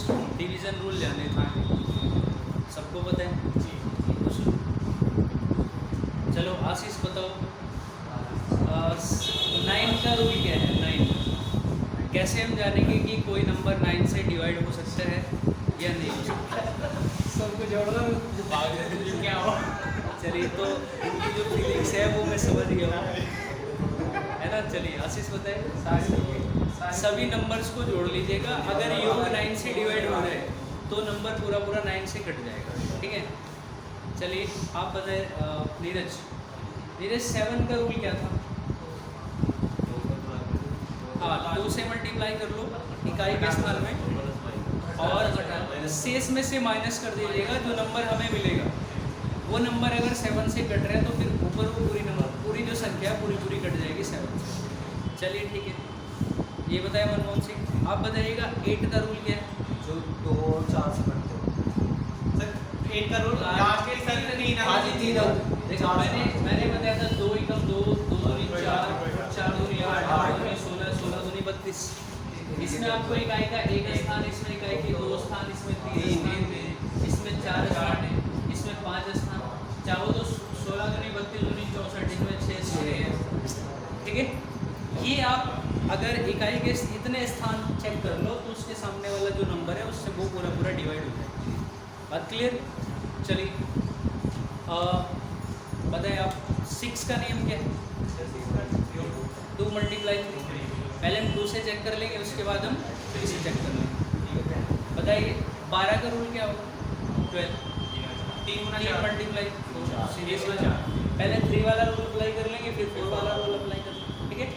Division rule जाने था, सबको पता है जी। चलो आशीष बताओ, 9 का रूल क्या है? 9 कैसे हम जानेंगे कि कोई नंबर 9 से डिवाइड हो सकता है या नहीं हो सकता है? सबको जोड़ दो क्या हो। चलिए, तो इनकी जो फीलिंग्स है वो मैं समझ गया हूँ, है ना। चलिए आशीष बताए। सभी नंबर्स को जोड़ लीजिएगा, अगर योग 9 से डिवाइड हो रहा है तो नंबर पूरा पूरा 9 से कट जाएगा, ठीक है। चलिए आप बताए नीरज। नीरज 7 का रूल क्या था? हाँ, 2 से मल्टीप्लाई कर लो इकाई के स्थान में, और शेष में से माइनस कर दीजिएगा, जो नंबर हमें मिलेगा वो नंबर अगर 7 से कट रहा है तो फिर ऊपर वो पूरी जो संख्या है पूरी कट जाएगी 7 से। चलिए ठीक है, ये बताया मनमोहन सिंह। आप बताइएगा 8 का रूल क्या है? जो 2 और 4 से बढ़ते हो सर 8 का रूल लास्ट के सर नहीं ना आज ही देखो मैंने बताया था 2 एकम 2, 2 दूनी 4, 4 दूनी 8, 8 दूनी 16, 16 दूनी 32। इसमें आपको इकाई का एक स्थान, इसमें इकाई के 2 स्थान, इसमें 3 स्थान, इसमें 4 स्थान, इसमें 5 स्थान, चाहो तो 16 दूनी 32 दूनी 64, इसमें 6 स्थान है, ठीक है। ये आप अगर इकाई के इतने स्थान चेक कर लो तो उसके सामने वाला जो नंबर है उससे वो पूरा डिवाइड हो जाएगा। बात क्लियर? चलिए बताइए आप 6 का नियम क्या है? 2 मल्टीप्लाई 3। पहले हम 2 से चेक कर लेंगे, उसके बाद हम 3 से चेक कर लेंगे। बताइए 12 का रूल क्या होगा? 12 3 मल्टीप्लाई 4 सीरीज में 4। पहले 3 वाला रूल अप्लाई कर लेंगे, फिर 4 वाला रूल अप्लाई कर लेंगे, ठीक है।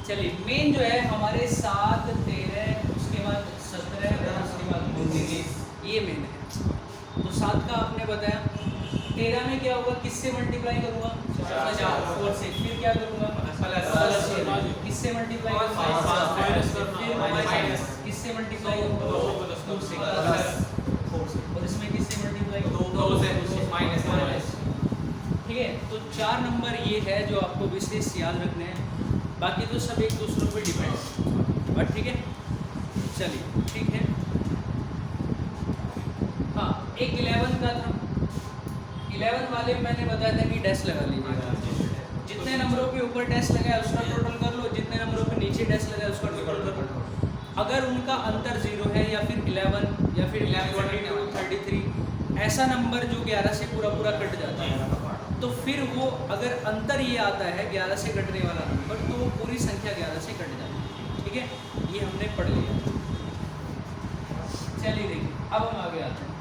चलिए मेन जो है हमारे 7, 13, उसके बाद 17 और उसके बाद 19, ये मेन है। तो 7 का आपने बताया, 13 में क्या होगा? किससे मल्टीप्लाई करूँगा? 4 से। फिर क्या करूँगा? प्लस। किससे मल्टीप्लाई करूँगा? किससे मल्टीप्लाई करूँगा? 2 से। और इसमें किससे मल्टीप्लाई? 2 से माइनस। ठीक है, तो 4 नंबर ये है जो आपको विशेष याद रखने हैं, बाकी तो सब एक दूसरों पे डिपेंड, बट ठीक है। चलिए ठीक है। हाँ, एक 11 का था। 11 वाले में मैंने बताया था कि डैश लगा लीजिएगा। जितने नंबरों के ऊपर डैश लगाया उसका टोटल कर लो, जितने नंबरों के नीचे डैश लगाया उसका टोटल कर लो। अगर उनका अंतर 0 है या फिर 11 या फिर 22, 33 ऐसा नंबर जो 11 से पूरा कट जाता है, तो फिर वो अगर अंतर ये आता है 11 से कटने वाला नंबर, तो वो पूरी संख्या 11 से कट जाती है, ठीक है। ये हमने पढ़ लिया। चलिए देखिए अब हम आगे आते हैं।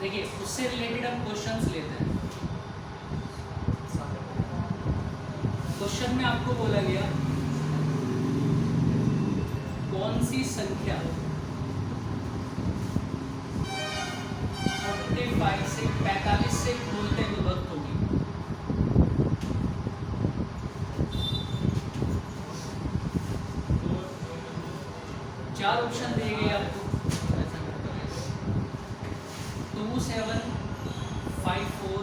देखिए उससे रिलेटेड हम क्वेश्चंस लेते हैं। क्वेश्चन में आपको बोला गया कौन सी संख्या 45 से मूलतः विभक्त होगी। चार ऑप्शन दिए गए आपको, 2, 7, 5, 4,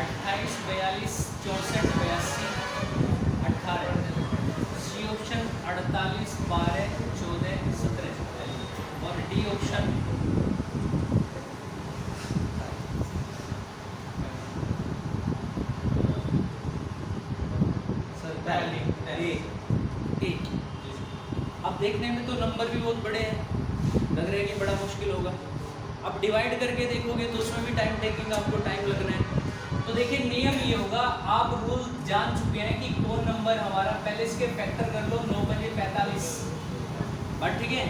28, 42, 64, 82, 18। सी ऑप्शन 48, 12, 14, 17 और डी ऑप्शन 1। अब देखने में तो नंबर भी बहुत बड़े हैं, लग रहा है कि बड़ा मुश्किल होगा। अब डिवाइड करके देखोगे तो उसमें भी टाइम टेकिंग, आपको टाइम लगना है। तो देखिए नियम ये होगा, आप रूल जान चुके हैं कि कौन नंबर हमारा, पहले इसके फैक्टर कर लो। 9 बजे 45, बट ठीक है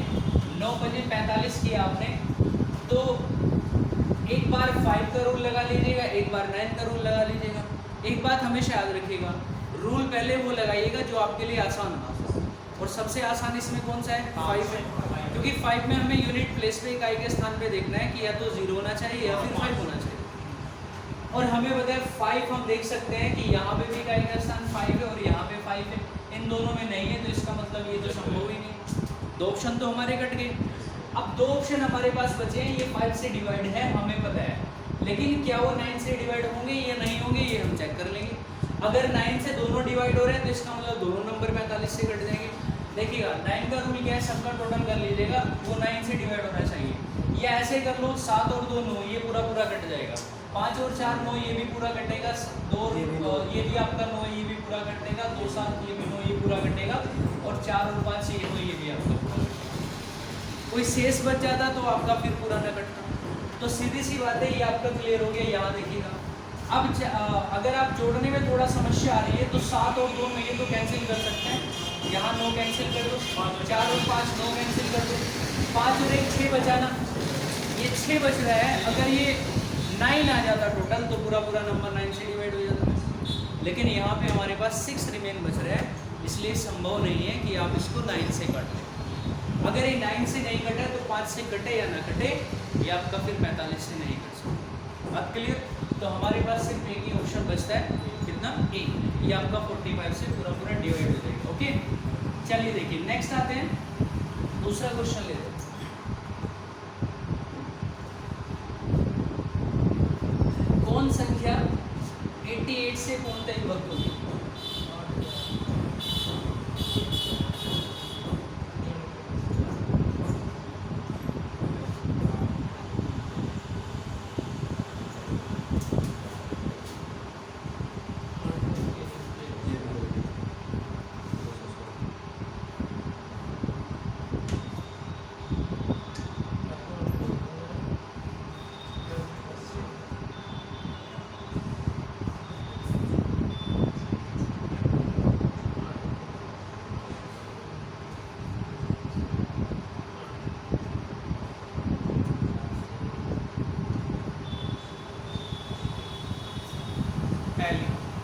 9 बजे 45 किया आपने, तो एक बार 5 का रूल लगा लीजिएगा, एक बार 9 का रूल लगा लीजिएगा। एक बात हमेशा याद रखिएगा, रूल पहले वो लगाइएगा जो आपके लिए आसान हो, और सबसे आसान इसमें कौन सा है? 5 है, क्योंकि 5 में हमें यूनिट प्लेस पे इकाई के स्थान पे देखना है कि या तो 0 होना चाहिए या फिर 5 होना चाहिए। और हमें बताए 5 हम देख सकते हैं कि यहाँ पे भी इकाई का स्थान 5 है और यहाँ पे 5 है, इन दोनों में नहीं है, तो इसका मतलब ये तो संभव ही नहीं। 2 ऑप्शन तो हमारे कट गए। अब दो ऑप्शन हमारे पास बचे हैं, ये 5 से डिवाइड है हमें पता है, लेकिन क्या वो 9 से डिवाइड होंगे या नहीं होंगे ये हम चेक कर लेंगे। अगर 9 से दोनों डिवाइड हो रहे हैं तो इसका मतलब दोनों नंबर 45 से कट जाएंगे। देखिएगा 9 का रूल क्या है, सबका टोटल कर लीजिएगा, वो 9 से डिवाइड होना चाहिए। या ऐसे कर लो 7 और 2 9, ये पूरा पूरा कट जाएगा। 5 और 4 9, ये भी पूरा कटेगा। 2 ये भी आपका 9, ये भी पूरा कटेगा। 2 7 ये भी 9, ये पूरा कटेगा। और 4 और 5 ये 9, ये भी आपका पूरा कटेगा। कोई शेष बच जाता तो आपका फिर पूरा न कटता। तो सीधी सी बात है, ये आपका क्लियर हो गया। यहाँ देखिएगा अब अगर आप जोड़ने में थोड़ा समस्या आ रही है तो 7 और 2 में ये तो कैंसिल कर सकते हैं, यहाँ 9 कैंसिल कर दो, 4 और 5 9 कैंसिल कर दो, 5 और 1 6 बचाना, ये 6 बच रहा है। अगर ये 9 आ जाता टोटल तो पूरा पूरा नंबर 9 से डिवाइड हो जाता, लेकिन यहाँ पे हमारे पास 6 रिमेन बच रहा है, इसलिए संभव नहीं है कि आप इसको 9 से काट लें। अगर ये 9 से नहीं कटा तो 5 से कटे या ना कटे, ये आपका फिर 45 से नहीं कट सकता। बात क्लियर? तो हमारे पास सिर्फ एक ही ऑप्शन बचता है, कितना? ए। ये आपका 45 से पूरा पूरा डिवाइड हो जाएगा। ओके, चलिए देखिए नेक्स्ट आते हैं, दूसरा क्वेश्चन लेते हैं। कौन संख्या 88 से पूर्णतः विभक्त होगी?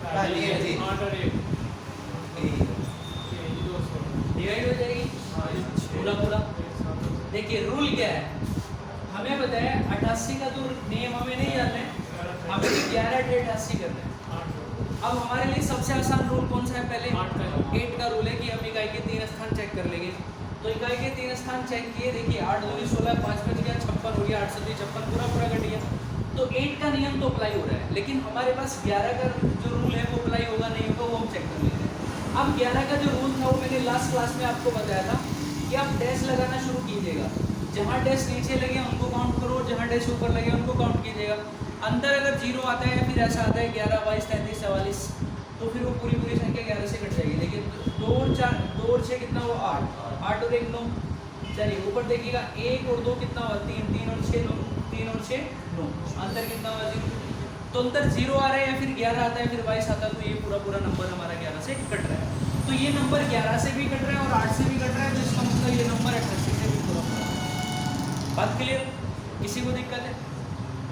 पहली है जी। 8 और 1 डिवाइड हो जाएगी पूरा पूरा। देखिए रूल क्या है, हमें पता है 88 का तो नियम हमें नहीं जानना है, हमें 11 से 88 करना है। अब हमारे लिए सबसे आसान रूल कौन सा है? पहले 8 का रूल है कि हम इकाई के 3 स्थान चेक कर लेंगे। तो इकाई के 3 स्थान चेक किए, देखिए 8 दूनी 16, 5 बच गया 56 हो गया, 8 7 56 पूरा पूरा कट गया। तो 8 का नियम तो अप्लाई हो रहा है, लेकिन हमारे पास 11 का जो रूल है वो अप्लाई होगा नहीं होगा वो हम चेक कर लेते हैं। अब 11 का जो रूल था वो मैंने लास्ट क्लास में आपको बताया था कि आप डैश लगाना शुरू कीजिएगा, जहाँ डैश नीचे लगे उनको काउंट करो, जहाँ डैश ऊपर लगे उनको काउंट कीजिएगा। अंदर अगर 0 आता है या फिर ऐसा आता है 11 22 33 44 तो फिर वो पूरी पूरी संख्या 11 से कट जाएगी। लेकिन 2 और 6 कितना हुआ? 8 और 1 9। चलिए ऊपर देखिएगा 1 और 2 कितना हुआ? 3 3 और 6 9, 3 और 6 9, अंतर कितना हुआ? 0। तो अंतर 0 आ रहा है या फिर 11 आता है फिर 22 आता है, तो ये पूरा पूरा नंबर हमारा 11 से कट रहा है। तो ये नंबर 11 से भी कट रहा है और 8 से भी कट रहा है, तो इसका मतलब ये नंबर 88 से भी पूरा पूरा। बात क्लियर? किसी को दिक्कत है?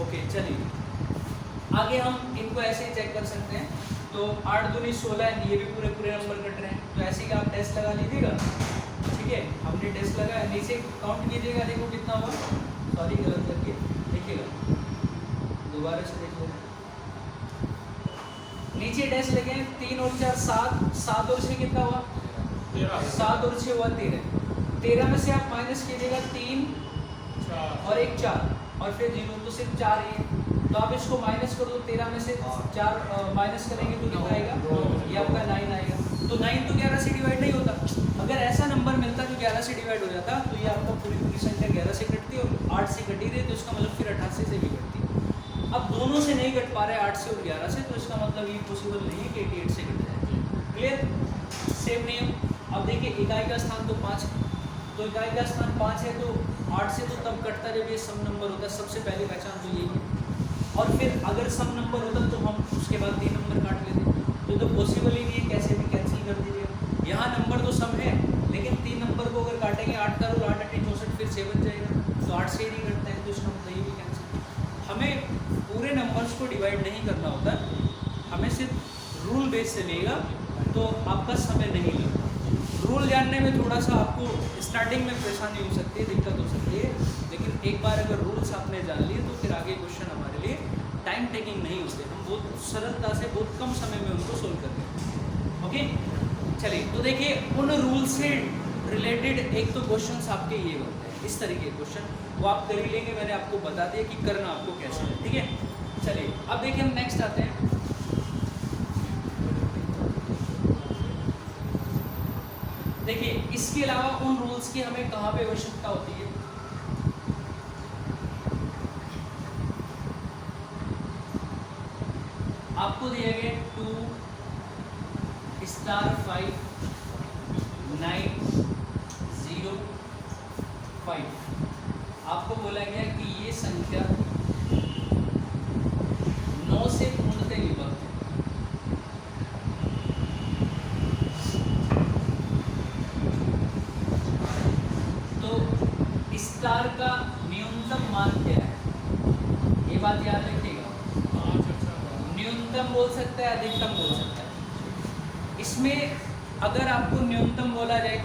ओके चलिए आगे हम इनको ऐसे ही चेक कर सकते हैं। तो 8 दूनी 16, ये भी पूरे पूरे नंबर कट रहे हैं, तो ऐसे ही आप टेस्ट लगा लीजिएगा। ठीक है, हमने टेस्ट लगाया, नीचे काउंट कीजिएगा, देखो कितना हुआ। सॉरी गलत करके देखिएगा, दोबारा से देख लो। नीचे डैश लगे 3 और 4 7, 7 और 6 कितना हुआ? 7 और 6 हुआ 13। 13 में से आप माइनस कीजिएगा 3 और 1 4 और फिर 0, तो सिर्फ 4 ही है। तो आप इसको माइनस कर दो, 13 में से 4 माइनस करेंगे तो कितना आएगा? ये आपका 9 आएगा। तो 9 तो 11 से डिवाइड नहीं होता। अगर ऐसा नंबर मिलता जो 11 से डिवाइड हो जाता तो ये आपका पूरी पूरी संख्या 11 से कटती और 8 से कटी रही, तो इसका मतलब फिर 88 से भी कटती। अब दोनों से नहीं कट पा रहे 8 से और 11 से, तो इसका मतलब ये पॉसिबल नहीं है कि 88 से कट जाए। क्लियर? सेम नियम। अब देखिए इकाई का स्थान तो 5 है, तो इकाई का स्थान 5 है तो 8 से तो तब कटता जब ये सम नंबर होता है। सबसे पहले पहचान तो यही है। और फिर अगर सम नंबर होता तो हम उसके बाद 3 नंबर काट लेते, तो पॉसिबल ही नहीं है, कैसे भी कैंसिल कर दीजिएगा। यहाँ नंबर तो सम है, लेकिन 3 नंबर को अगर काटेंगे 8 का रूल 8 8 64 फिर 7 बच जाएगा, तो 8 से ही नहीं कटता है, तो इसका मतलब ये भी कैंसिल। हमें पूरे नंबर्स को डिवाइड नहीं करना होता, हमें सिर्फ रूल बेस से लेगा तो आपका समय नहीं लगता। रूल जानने में थोड़ा सा आपको स्टार्टिंग में परेशानी हो सकती है, दिक्कत हो सकती है, लेकिन एक बार अगर रूल्स आपने जान लिए तो फिर आगे क्वेश्चन हमारे लिए टाइम टेकिंग नहीं होते, हम बहुत सरलता से बहुत कम समय में उनको सोल्व करते हैं। ओके चलिए, तो देखिए उन रूल से रिलेटेड एक तो क्वेश्चंस आपके ये बनते हैं इस तरीके के क्वेश्चन, वो आप कर ही लेंगे। मैंने आपको बता दिया कि करना आपको कैसे है, ठीक है। चलिए अब देखिए हम नेक्स्ट आते हैं। देखिए इसके अलावा उन रूल्स की हमें कहाँ पे आवश्यकता होती है। आपको दिया गया 2 स्टार 5 9 0 5। आपको बोला गया कि ये संख्या 9 से पूर्णतः विभक्त है। तो स्टार का न्यूनतम मान क्या है, ये बात याद रखिएगा। न्यूनतम बोल सकता है, अधिकतम बोल सकता है। इसमें अगर आपको न्यूनतम बोला जाए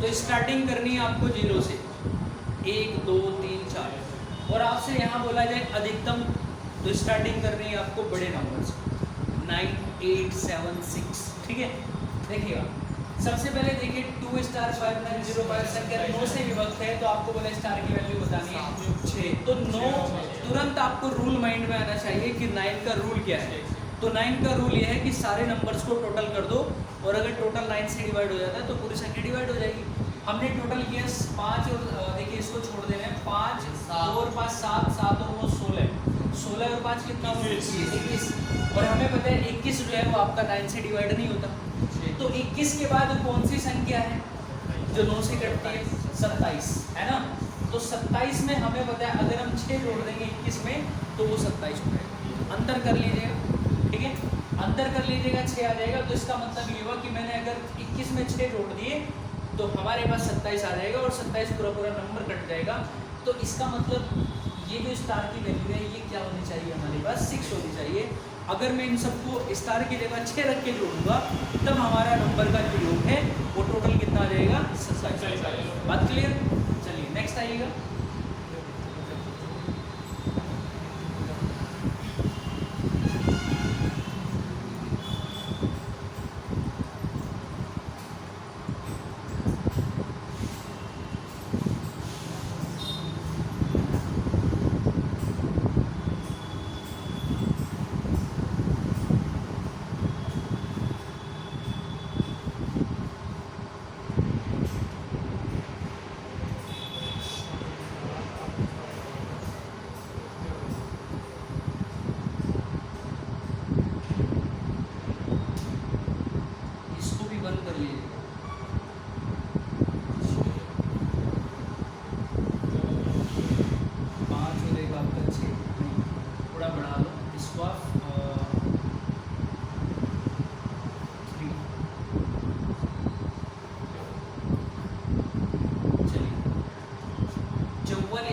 तो स्टार्टिंग करनी है आपको 0 से, 1 2 3 4। और आपसे यहाँ बोला जाए अधिकतम तो स्टार्टिंग करनी है आपको बड़े नंबर से, 9 8 7 6, ठीक है। देखिएगा सबसे पहले देखिए 2 स्टार 5 9 0 5 संख्या 9 से विभक्त है, तो आपको बोला स्टार की वैल्यू बतानी है 6। तो 9 तुरंत आपको रूल माइंड में आना चाहिए कि 9 का रूल क्या है। तो 9 का रूल यह है कि सारे नंबर्स को टोटल कर दो, और अगर टोटल 9 से डिवाइड हो जाता है तो पूरी संख्या डिवाइड हो जाएगी। हमने टोटल किया 5 और देखिए इसको छोड़ देना है, 5 2 और 5 7 7 और वो 16 और 5 कितना हो 21। और हमें पता है 21 जो है वो आपका 9 से डिवाइड नहीं होता। तो 21 के बाद कौन सी संख्या है जो 9 से कटती है, 27 है ना। तो 27 में हमें पता है अगर हम 6 जोड़ देंगे 21 में तो वो 27 हो जाएगा। अंतर कर लीजिएगा, ठीक है, अंतर कर लीजिएगा 6 आ जाएगा। तो इसका मतलब ये हुआ कि मैंने अगर 21 में 6 जोड़ दिए तो हमारे पास 27 आ जाएगा, और 27 पूरा नंबर कट जाएगा। तो इसका मतलब ये जो स्टार की वैल्यू है ये क्या होनी चाहिए, हमारे पास 6 होनी चाहिए। अगर मैं इन सबको स्टार की जगह 6 रख के जोड़ूंगा तब हमारा नंबर का जो योग है वो टोटल कितना आ जाएगा, 27। बात क्लियर। चलिए नेक्स्ट आइएगा।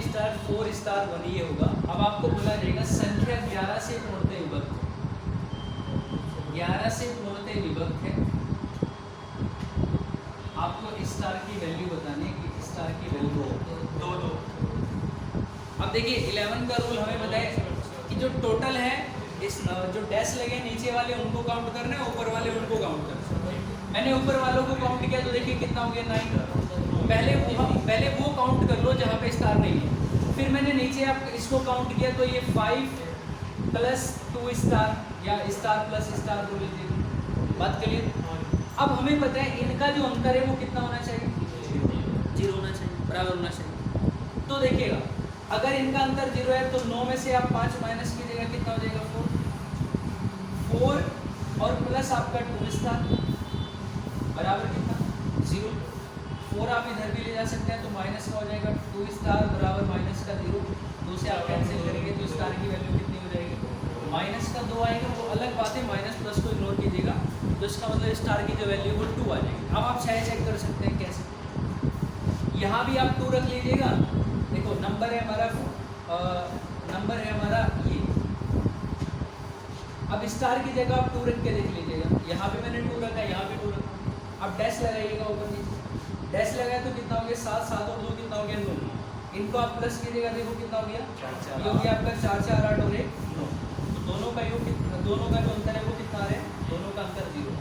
स्टार 4 स्टार 1 ये होगा। अब आपको बोला जाएगा संख्या 11 से पूर्णतः विभक्त है, 11 से पूर्णतः विभक्त है। आपको स्टार की वैल्यू बतानी है कि स्टार की वैल्यू 2। अब देखिए 11 का रूल हमें बताए कि जो टोटल है इस जो डैश लगे नीचे वाले उनको काउंट करना है, ऊपर वाले उनको काउंट करना है। मैंने ऊपर वालों को काउंट किया तो देखिए कितना हो गया 9। पहले वो काउंट कर लो जहाँ पे स्टार नहीं है। फिर मैंने नीचे आप इसको काउंट किया तो ये 5 प्लस 2 स्टार या स्टार प्लस स्टार बोल लीजिए। बात क्लियर। अब हमें पता है इनका जो अंतर है वो कितना होना चाहिए, 0 होना चाहिए, बराबर होना चाहिए। तो देखिएगा अगर इनका अंतर 0 है तो 9 में से आप 5 माइनस कीजिएगा, कितना हो जाएगा 4 और प्लस आपका 2 स्टार बराबर कितना 0। 4 आप इधर भी ले जा सकते हैं तो माइनस का हो जाएगा 2 स्टार बराबर माइनस का 0। 2 से आप कैंसिल करेंगे तो स्टार की वैल्यू कितनी हो जाएगी, माइनस का 2 आएगा। वो अलग बात है, माइनस प्लस को इग्नोर कीजिएगा तो इसका मतलब स्टार की जो वैल्यू वो 2 आ जाएगी। अब आप चाहे चेक कर सकते हैं कैसे, यहाँ भी आप 2 रख लीजिएगा। देखो नंबर है हमारा ये। अब स्टार की जगह आप 2 रख के देख लीजिएगा, यहाँ पे मैंने 2 रखा, यहाँ पे 2 रखा। अब डैश लगाइएगा ऊपर नीचे, डैश लगाए तो कितना हो गया 7, 7 और 2 कितना हो गया 9। इनको आप प्लस कीजिएगा, देखो कितना हो गया, ये हो गया आपका 4 4 8 और 1 9। तो दोनों का योग दोनों का जो अंतर है वो कितना आ रहा है, दोनों का अंतर 0।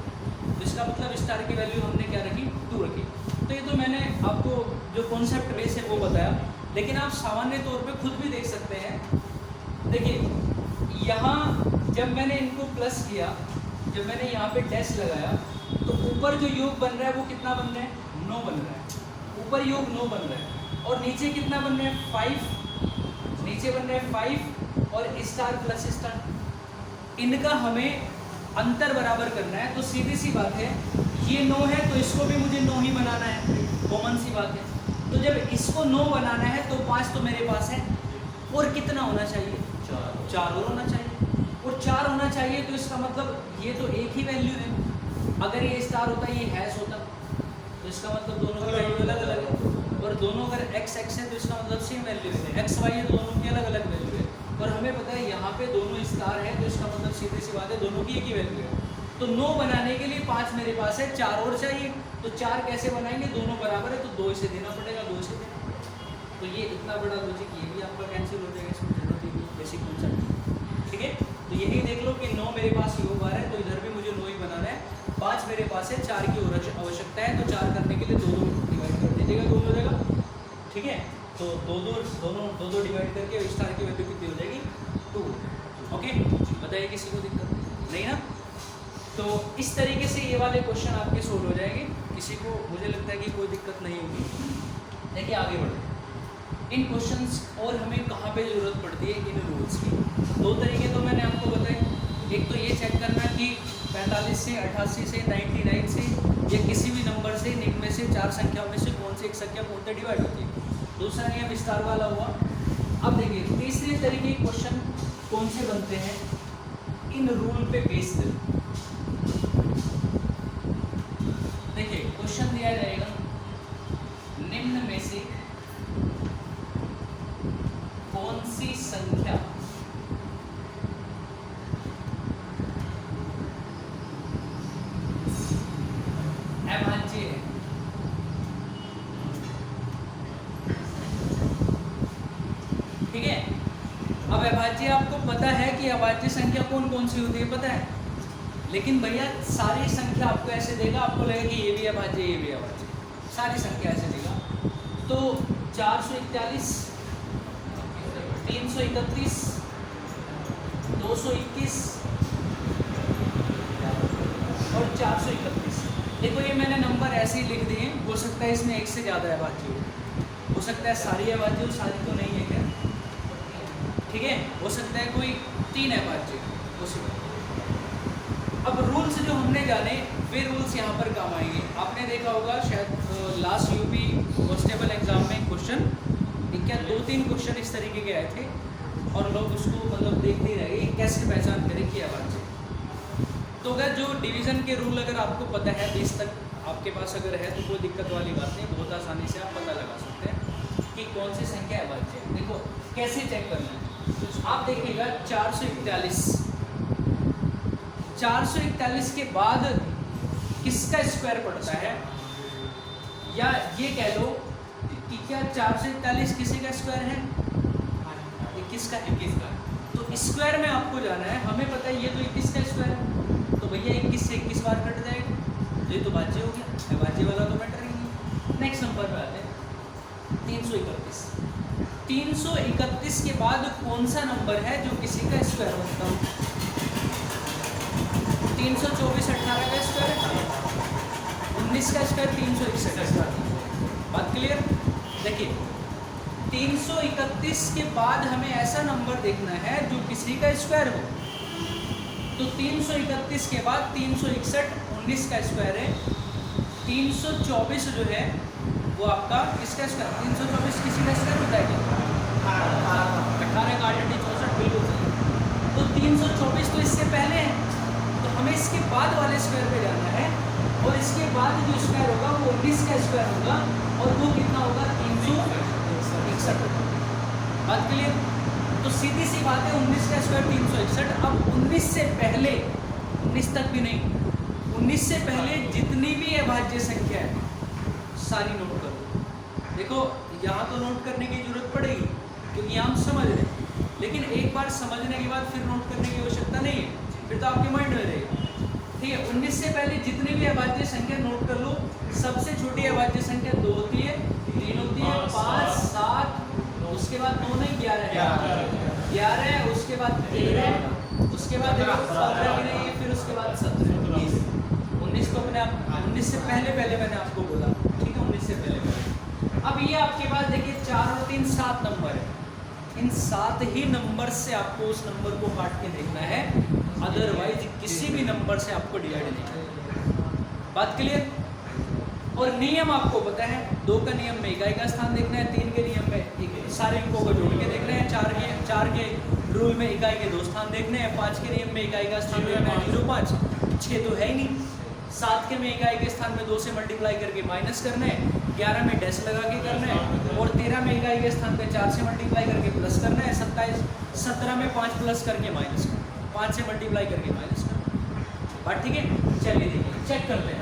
तो इसका मतलब स्टार की वैल्यू हमने क्या रखी 2 रखी। तो ये तो आपको जो कॉन्सेप्ट बेस है वो बताया, लेकिन आप सामान्य तौर पे खुद भी देख सकते हैं। देखिए यहाँ जब मैंने इनको प्लस किया, जब मैंने यहाँ पे डैश लगाया, तो ऊपर जो योग बन रहा है वो कितना बन रहा है? 9 बन रहा है। योग 9 बन रहा है और नीचे कितना बन रहा है? 5। नीचे बन रहा है 5 और स्टार प्लस स्टार। इनका हमें अंतर बराबर करना है, तो सीधी सी बात है, ये 9 है तो इसको भी मुझे 9 ही बनाना है, कॉमन सी बात है। तो जब इसको 9 बनाना है तो 5 तो मेरे पास है, और कितना होना चाहिए? 4 और होना चाहिए, और 4 होना चाहिए। तो इसका मतलब ये तो एक ही वैल्यू है। अगर ये स्टार होता, ये हैश होता, तो इसका मतलब दोनों की वैल्यू अलग अलग है। और दोनों अगर x x है तो इसका मतलब सेम वैल्यू है, x y है तो दोनों की अलग अलग वैल्यू है। और हमें पता है यहाँ पे दोनों स्टार है, तो इसका मतलब सीधी सी बात है दोनों की एक ही वैल्यू है। तो 9 बनाने के लिए 5 मेरे पास है, 4 और चाहिए। तो 4 कैसे बनाएंगे? दोनों बराबर है तो 2 इसे देना पड़ेगा, 2 इसे देना पड़ेगा। तो ये इतना बड़ा लॉजिक ये भी आपका कैंसिल हो जाएगा, इसमें जरूरत ही बेसिक कॉन्सेप्ट। ठीक है, तो यही देख लो कि 9 मेरे पास योग आ रहा है, तो इधर भी मुझे 9 ही बनाना है। 5 मेरे पास है, 4 की आवश्यकता है, तो 4 करने के लिए 2 डिवाइड कर दीजिएगा, 2 हो जाएगा। ठीक है, तो 2 डिवाइड करके स्टार की वैल्यू कितनी हो जाएगी? 2। ओके, बताइए किसी को दिक्कत नहीं ना? तो इस तरीके से ये वाले क्वेश्चन आपके सोल्व हो जाएंगे। किसी को, मुझे लगता है कि कोई दिक्कत नहीं होगी। देखिए आगे बढ़ते इन क्वेश्चंस, और हमें कहाँ पे ज़रूरत पड़ती है इन रूल्स की। 2 तरीके तो मैंने आपको बताए। एक तो ये चेक करना कि 45 से 88 से 99 से या किसी भी नंबर से निम्न में से 4 संख्याओं में से कौन सी एक संख्या पूर्णतः डिवाइड होती है। दूसरा नियम विस्तार वाला हुआ। अब देखिए तीसरे तरीके के क्वेश्चन कौन से बनते हैं इन रूल पे बेस्ड। देखिए क्वेश्चन दिया जाएगा, निम्न में से कौन सी संख्या अभाज्य है। ठीक है, अब अभाज्य आपको पता है कि अभाज्य संख्या कौन कौन सी होती है, पता है। लेकिन भैया सारी संख्या आपको ऐसे देगा, आपको लगेगा कि ये भी अभाज्य, ये भी अभाज्य, सारी संख्या ऐसे देगा। तो 441, 331, 221 और 431। देखो ये मैंने नंबर ऐसे ही लिख दिए, हो सकता है इसमें एक से ज़्यादा अभाज्य हो सकता है सारी अभाज्य हो, सारी तो नहीं है क्या। ठीक है, हो सकता है कोई 3 अभाज्य हो सकता है। अब रूल्स जो हमने जाने वे रूल्स यहाँ पर काम आएंगे। आपने देखा होगा शायद लास्ट यूपी कांस्टेबल एग्जाम में क्वेश्चन क्या 2-3 क्वेश्चन इस तरीके के आए थे, और लोग उसको मतलब देखते ही रह गए कैसे पहचान करें कि अभाज्य। तो अगर जो डिवीज़न के रूल अगर आपको पता है 20 तक आपके पास अगर है तो कोई दिक्कत वाली बात नहीं, बहुत आसानी से आप पता लगा सकते हैं कि कौन सी संख्या अभाज्य है। देखो कैसे चेक करना है, आप देखिएगा 441 के बाद किसका स्क्वायर पड़ता है, या ये कह लो कि क्या 441 किसी का स्क्वायर है, ये किसका है, किसका। तो स्क्वायर में आपको जाना है, हमें पता है ये तो 21 का स्क्वायर है, तो भैया 21 से 21 बार कट जाएगा, तो ये तो भाज्य हो गया, भाज्य वाला तो मैटर ही नहीं। नेक्स्ट नंबर पे आते हैं 331। 331 के बाद कौन सा नंबर है जो किसी का स्क्वायर बनता हो। 324 18 का स्क्वायर है, 19 का स्क्वायर 361 का स्क्वायर। बात क्लियर। देखिए 331 के बाद हमें ऐसा नंबर देखना है जो किसी का स्क्वायर हो। तो 331 के बाद 361 19 का स्क्वायर है, 324 जो है वो आपका किसका स्क्वायर, 324 किसी का स्क्वायर होता है क्या, 18 का 8 64 बिल्कुल सही। तो 324 तो इससे पहले है, तो हमें इसके बाद वाले स्क्वायर पे जाना है, और इसके बाद जो स्क्वायर होगा वो 19 का स्क्वायर होगा, और वो कितना होगा 361। बात क्लियर। तो सीधी सी बात है 19 का स्क्वायर 361। अब 19 से पहले, 19 तक भी नहीं, 19 से पहले जितनी भी अभाज्य संख्या है सारी नोट करो। देखो यहाँ तो नोट करने की जरूरत पड़ेगी क्योंकि हम समझ रहे हैं, लेकिन एक बार समझने के बाद फिर नोट करने की आवश्यकता नहीं है, फिर तो आपके माइंड में रहेगा। ठीक है। 19 से पहले जितनी भी अभाज्य संख्या नोट कर लो, सबसे छोटी अभाज्य संख्या 2 होती है, 3 होती है, 5, 7, उसके बाद 9 नहीं 11 है, 11 है, उसके बाद 13, उसके बाद 15 की नहीं है, फिर उसके बाद 17, 19 तो अपने आप 19 से पहले मैंने आपको बोला, ठीक है, 19 से पहले। अब ये आपके पास देखिए 4 और 3 7 नंबर है, इन 7 ही नंबर से आपको उस नंबर को काट के देखना है, अदरवाइज किसी भी नंबर से आपको डिवाइड नहीं करना। बात क्लियर? और नियम आपको पता है, 2 का नियम में इकाई का स्थान देखना है, 3 के नियम में सारे अंकों को जोड़ के देखना है, 4 के रूल में इकाई के 2 स्थान देखने हैं, 5 के नियम में इकाई का स्थान देखना है 0.5, 6 तो है ही नहीं, 7 के में इकाई के स्थान में 2 से मल्टीप्लाई करके माइनस करना है, 11 में डैश लगा के करना है, और 13 में इकाई के स्थान पे 4 से मल्टीप्लाई करके प्लस करना है, 17 में 5 प्लस करके माइनस करना है, 5 से मल्टीप्लाई करके माइनस करना है। बात ठीक है? चलिए देखिए, चेक करते हैं।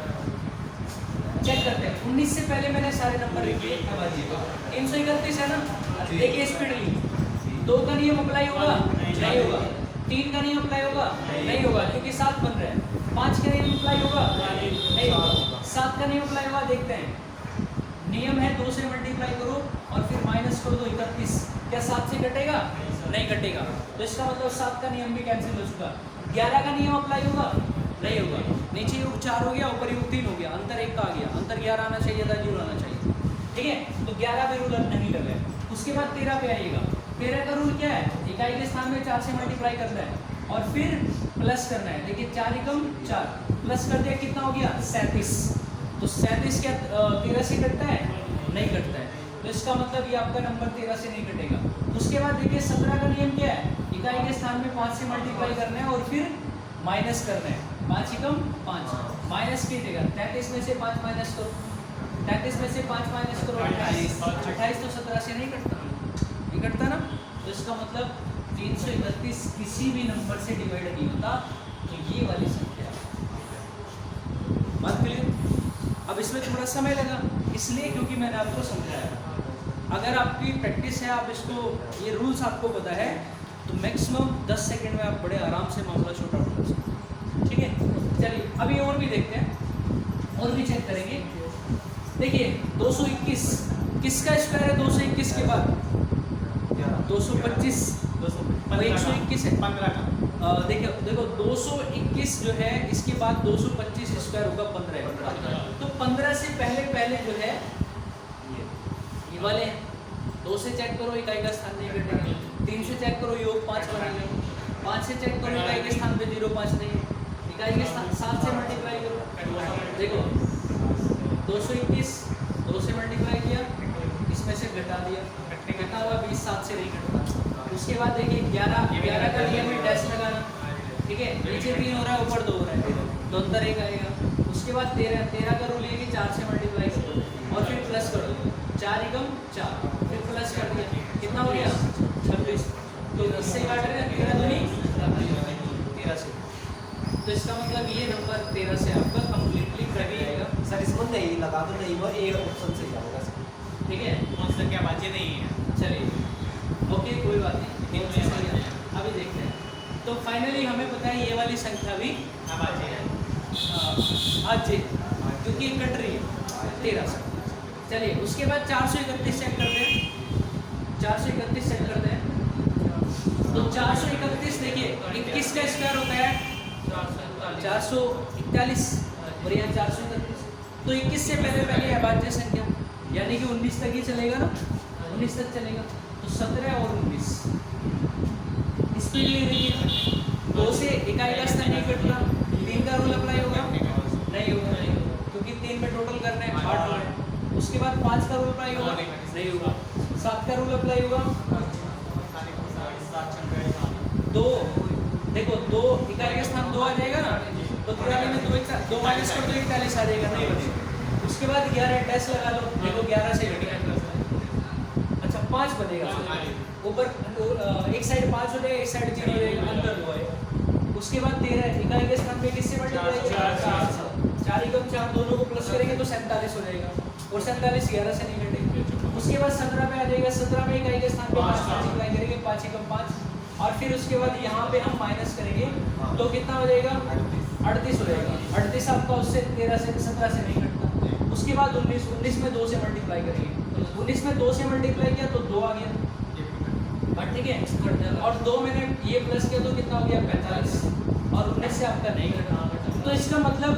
19 से पहले मैंने सारे नंबर लिखे, 331 है ना, देखिए स्पीडली। 2 का नियम अप्लाई होगा? नहीं होगा। 3 का नियम अप्लाई होगा? नहीं होगा, क्योंकि 7 बन रहा है। 5 का नियम अप्लाई होगा? नहीं होगा। 7 का नियम अप्लाई होगा? देखते हैं। नियम है 2 से मल्टीप्लाई करो और फिर माइनस कर दो 31। क्या 7 से कटेगा? नहीं कटेगा, तो इसका मतलब 7 का नियम भी कैंसिल हो चुका। 11 का नियम अप्लाई होगा? नहीं होगा। नीचे योग 4 हो गया, ऊपर योग 3 हो गया, अंतर 1 का आ गया, अंतर 11 आना चाहिए था, 0 आना चाहिए, ठीक है, तो 11 पे रूल नहीं लगा। उसके बाद 13 पे आइएगा। 13 का रूल क्या है? इकाई के स्थान में 4 से मल्टीप्लाई करना है और फिर प्लस करना है। देखिए 4 एकम 4 प्लस कर दिया, कितना हो गया? 37। तो 37 क्या 13 से कटता है? नहीं कटता है, तो इसका मतलब ये आपका नंबर 13 से नहीं कटेगा। उसके बाद देखिए 17 का नियम क्या है? इकाई के स्थान में 5 से मल्टीप्लाई करना है और फिर माइनस करना है। 5 एकम 5 माइनस कीजिएगा, 33 में से 5 माइनस करो, 33 में से 5 माइनस करो 28 तो 17 से नहीं कटता, नहीं कटता ना, तो इसका मतलब 331 किसी भी नंबर से डिवाइड नहीं होता, तो ये वाली संख्या। बात क्लियर? अब इसमें थोड़ा समय लगा, इसलिए क्योंकि मैंने आपको समझाया। अगर आपकी प्रैक्टिस है, आप इसको ये रूल्स आपको पता है, तो मैक्सिमम 10 सेकंड में आप बड़े आराम से मामला शॉर्ट आउट कर सकते हैं, ठीक है। चलिए अभी और भी देखते हैं, और भी चेक करेंगे। देखिए 221 किसका स्क्वायर है? 221 के बाद 225, 121 है 15 का। देखो 221 जो है, इसके बाद 225 स्क्वायर होगा 15। तो 15 से पहले जो है ये वाले 2 से चेक करो, इकाई का स्थान नहीं कटेगा। 3 से चेक करो, योग 5 बनेगा। 5 से चेक करो, इकाई के स्थान पे 0.5 नहीं है, इकाई के स्थान 7 से मल्टीप्लाई करो। देखो 221 2 से मल्टीप्लाई किया, इसमें से घटा दिया, घटा हुआ 20, 7 से नहीं घटता। उसके बाद देखिए 11 का नियम में डैश लगाना, ठीक है, नीचे 3 हो रहा है, ऊपर 2 हो रहा है, तो अंतर 1 आएगा। उसके बाद 13 का रूल ये कि 4 से मल्टीप्लाई करो और फिर प्लस कर दो, 4 एकम 4, फिर प्लस कर दिया, कितना हो गया? 26। तो इससे काट रहे हैं 13 दूनी 13 से, तो इसका मतलब ये नंबर 13 से आपका कंप्लीटली कट जाएगा। सर इसको नहीं लगा तो नहीं, वो ए ऑप्शन से जाएगा सर, ठीक है, कौन सा क्या बातें नहीं है। चलिए ओके, कोई बात नहीं, बहुत सही है। अभी देखते हैं, तो फाइनली हमें पता है ये वाली संख्या भी बातें है आज क्योंकि कट रही है 13 से। चलिए उसके बाद 431 चेक करते हैं, 431 चेक करते हैं। तो 431 देखिए 21 का स्क्वायर होता है 441 और यहाँ 431, तो 21 से पहले अभाज्य संख्या, यानी कि 19 तक ही चलेगा ना, 19 तक चलेगा, तो 17 और 19 स्पीड ले रही है। 2 से इकाई का स्थान नहीं कटता, 3 का रूल अप्लाई होगा? नहीं होगा, क्योंकि 3 में टोटल करना है 8 हो है। उसके बाद 5 का रूल अप्लाई होगा? नहीं होगा। 7 का रूल अप्लाई होगा? 2, देखो 2 इकाई का स्थान 2 आ जाएगा ना, तो 43 में 2 माइनस कर दो 41 आ जाएगा, नहीं बनेगा। उसके बाद 11 डैश लगा लो, देखो 11 से घटेगा, अच्छा 5 बनेगा, ऊपर एक साइड 5 हो जाएगा, एक साइड 0 हो जाएगा, अंतर 2 है। उसके बाद 13 इकाई के स्थान पे किससे मल्टीप्लाई करेंगे? 4 एकम 4, दोनों को प्लस करेंगे तो 47 हो जाएगा, और 47 11 से नहीं घटेगा। उसके बाद 17 पे आ जाएगा, 17 में इकाई के स्थान पे 5 मल्टीप्लाई करेंगे, 5 एकम 5, और फिर उसके बाद यहाँ पे हम माइनस करेंगे तो कितना हो जाएगा? 38 हो जाएगा। 38 आपका उससे 13 से 17 से नहीं कटता। उसके बाद 19, 19 में 2 से मल्टीप्लाई करेंगे, 19 में 2 से मल्टीप्लाई किया तो 2 आ गया, ठीक है। और 2 मैंने ये प्लस किया तो कितना हो गया 45, और 19 से आपका नहीं कटा। तो इसका मतलब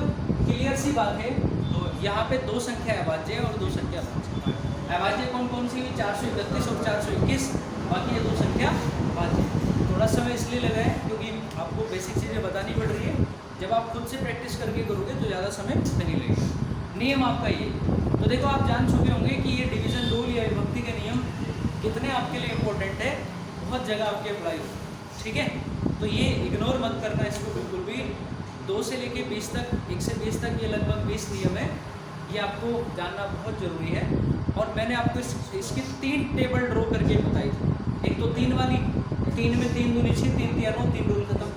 क्लियर सी बात है, तो यहाँ पे 2 संख्या अभाज्य और 2 संख्या भाज्य। अभाज्य कौन कौन सी हुई? 431 और 421, बाकी ये 2 संख्या भाज्य। थोड़ा समय इसलिए लगा है क्योंकि आपको बेसिक चीज़ें बतानी पड़ रही है। जब आप खुद से प्रैक्टिस करके करोगे तो ज़्यादा समय नहीं लगेगा। नियम आपका ये, तो देखो आप जान चुके होंगे कि ये डिवीज़न रूल या विभक्ति के नियम कितने आपके लिए इम्पोर्टेंट है, बहुत जगह आपके अप्लाई हो, ठीक है। तो ये इग्नोर मत करना इसको बिल्कुल भी। 2 से लेके 20 तक, 1 से 20 तक ये लगभग 20 नियम है, ये आपको जानना बहुत ज़रूरी है। और मैंने आपको इसकी 3 टेबल ड्रॉ करके बताई थी। एक तो 3 वाली, 3 में 3 दूनी 6, 3 तिया 9, 3 रूल खत्म।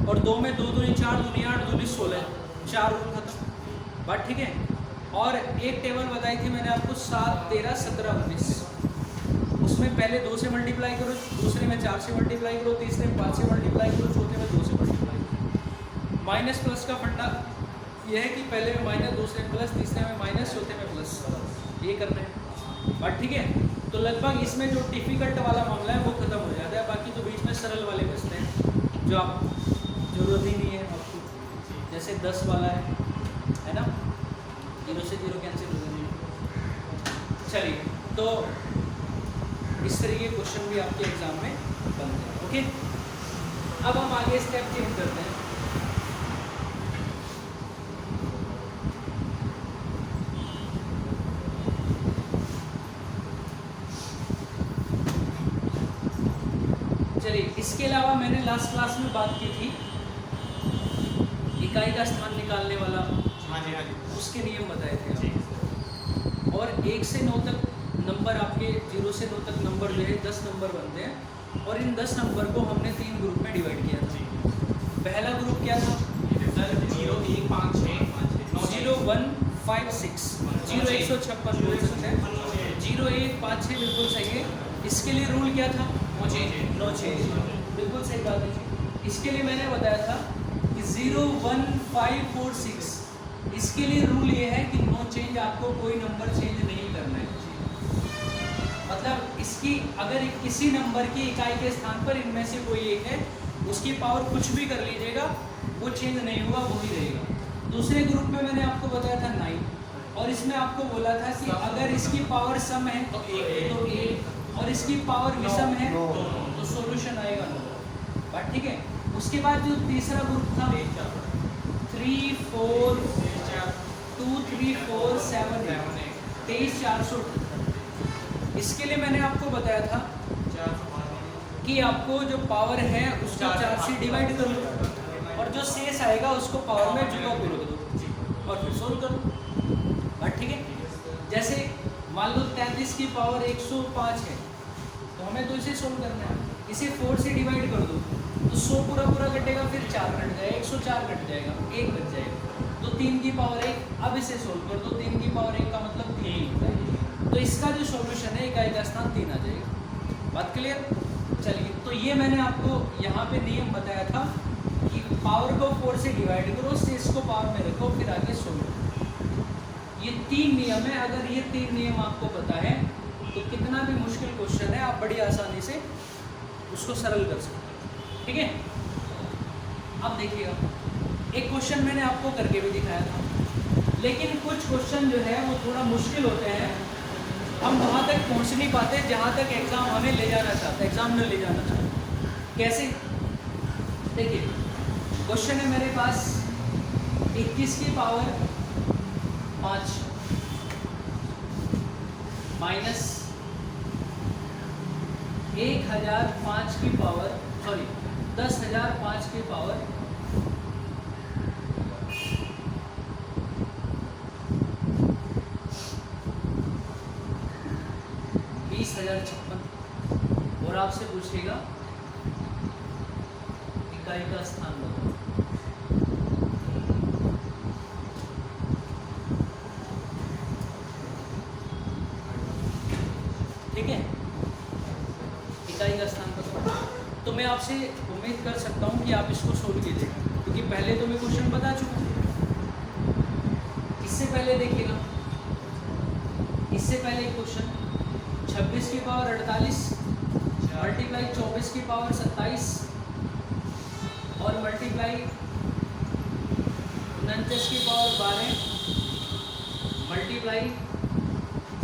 और 2 में 2 दूनी 4, दूनी 8, दूनी 16, 4 रूल खत्म, बात ठीक है। और एक टेबल बताई थी मैंने आपको 7, 13, 17, 19। उसमें पहले 2 से मल्टीप्लाई करो, दूसरे में 4 से मल्टीप्लाई करो, तीसरे में 5 से मल्टीप्लाई करो, चौथे में 2 से मल्टीप्लाई करो। माइनस प्लस का फंडा यह है कि पहले में माइनस, दूसरे में प्लस, तीसरे में माइनस, चौथे में प्लस, ये करना है, बात ठीक है। तो लगभग इसमें जो डिफ़िकल्ट वाला मामला है वो खत्म हो जाता है, बाकी तो बीच में सरल वाले बचते हैं जो आप जरूरत ही नहीं है आपको, जैसे 10 वाला है ना, 0 से 0 कैंसिल हो जाएंगे। चलिए, तो इस तरह के क्वेश्चन भी आपके एग्जाम में बनते हैं, ओके। अब हम आगे स्टेप चेंज करते हैं। चलिए, इसके अलावा मैंने लास्ट क्लास में बात की थी इकाई का स्थान निकालने वाला, हाँ जी, हाँ जी। उसके नियम बताए थे। और 1 से 9 तक नंबर आपके 0 से 9 तक नंबर जो है 10 नंबर बनते हैं, और इन 10 नंबर को हमने 3 ग्रुप में डिवाइड किया था। पहला ग्रुप क्या था? 0, 1, 5, 6, 0, 1, 5, 6, 0, 156, 0, 1, 5, 6 बिल्कुल सही है। इसके लिए रूल क्या था? नो चेंज, बिल्कुल सही बात है। इसके लिए मैंने बताया था कि 0, 1, 5, 4, 6, इसके लिए रूल ये है कि नो चेंज, आपको कोई नंबर चेंज नहीं करना है। मतलब इसकी अगर किसी नंबर की इकाई के स्थान पर इनमें से कोई एक है, उसकी पावर कुछ भी कर लीजिएगा, वो चेंज नहीं होगा, वो ही रहेगा। दूसरे ग्रुप में मैंने आपको बताया था 9, और इसमें आपको बोला था कि अगर इसकी पावर सम है तो 1, और इसकी पावर विषम है तो सॉल्यूशन आएगा 9, बात ठीक है। उसके बाद जो तीसरा ग्रुप था 3, 4, 2, 3, 4, 7, 23, 478। इसके लिए मैंने आपको बताया था कि आपको जो पावर है उसको 4 से डिवाइड कर लो, और जो शेष आएगा उसको पावर में जुड़ा कर दो, और फिर सोल्व कर लो, बात ठीक है। जैसे मान लो 33 की पावर 105 है, तो हमें तो इसे सोल्व करना है। इसे 4 से डिवाइड कर दो तो 100 पूरा कटेगा, फिर 4 कट जाएगा, 104 कट जाएगा, 1 बच जाएगा, तो 3 की पावर 1। अब इसे सोल्व कर दो, 3 की पावर 1 का मतलब 3 होता है, तो इसका जो सॉल्यूशन है इकाई का स्थान 3 आ जाएगा, बात क्लियर। चलिए, तो ये मैंने आपको यहाँ पे नियम बताया था कि पावर को 4 से डिवाइड करो, शेष को पावर में रखो, फिर आगे सोल्व करो। ये 3 नियम है। अगर ये 3 नियम आपको पता है तो कितना भी मुश्किल क्वेश्चन है आप बड़ी आसानी से उसको सरल कर सकते हैं, ठीक है। अब देखिएगा, एक क्वेश्चन मैंने आपको करके भी दिखाया था, लेकिन कुछ क्वेश्चन जो है वो थोड़ा मुश्किल होते हैं, हम वहाँ तक पहुँच नहीं पाते जहाँ तक एग्ज़ाम हमें ले जाना चाहता है, एग्ज़ाम न ले जाना चाहता। कैसे? देखिए, क्वेश्चन है मेरे पास 21 की पावर 5 माइनस 1005 की पावर, सॉरी 10,005 की पावर 20,056, और आपसे पूछेगा इकाई का स्थान बताओ। ठीक है, इकाई का स्थान बताओ। तो मैं आपसे उम्मीद कर सकता हूँ कि आप इसको सोल्व कीजिएगा। क्योंकि पहले तो मैं क्वेश्चन बता चुका हूँ। इससे पहले देखिएगा, इससे पहले क्वेश्चन 26 की पावर 48 मल्टीप्लाई 24 की पावर 27 और मल्टीप्लाई 49 की पावर 12 मल्टीप्लाई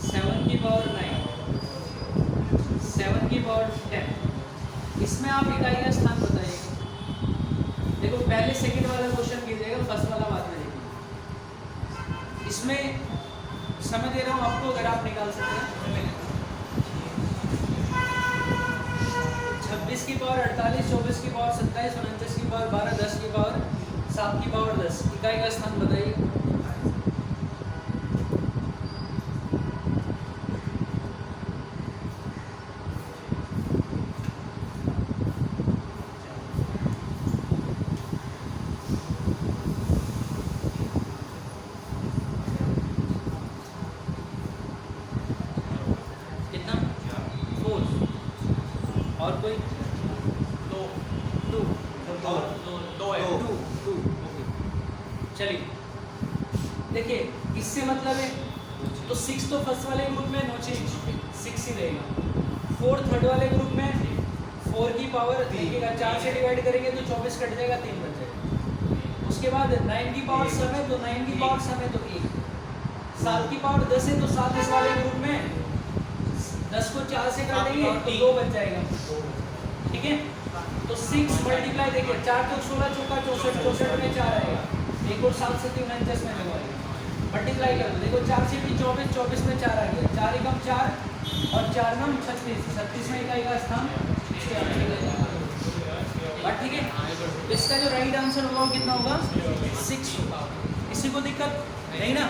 7 की पावर 9 7 की पावर 10। इसमें आप इकाई का स्थान बताइएगा। देखो पहले सेकंड वाला क्वेश्चन कीजिएगा, फर्स्ट वाला बाद में देखिए। इसमें समय दे रहा हूँ आपको, अगर आप निकाल सकते हैं। 26 की पावर 48 24 की पावर 27 49 की पावर 12 10 की पावर 7 की पावर 10 इकाई का स्थान बताइए। कितना? 4 और कोई? 2 है। 2 चलिए देखिए, इससे मतलब है तो 6 तो फर्स्ट वाले ग्रुप में नो चेंज 6 ही रहेगा। 4 थर्ड वाले ग्रुप में 4 की पावर देखिएगा 4 से डिवाइड करेंगे तो 24 कट जाएगा, 3 बच जाएगा। उसके बाद 9 की पावर सम है तो 9 की पावर सम है तो 1। 7 की पावर 10 है तो 7 इस वाले ग्रुप में 10 को 4 से काटेंगे तो 2 बच जाएगा। ठीक है, तो 6 मल्टीप्लाई देखिए 4 तो 16 चौका 64 64 में 4 आएगा, एक और 7 से 3 49 में लगवाएगा। मल्टीप्लाई कर दो, देखो 4 से भी 24 24 में 4 आ गया, 4 एकम 4 और 4 नम 36 36 में इकाई का स्थान। बात ठीक है, तो इसका जो राइट आंसर होगा वो कितना होगा? 6 होगा। किसी को दिक्कत नहीं ना?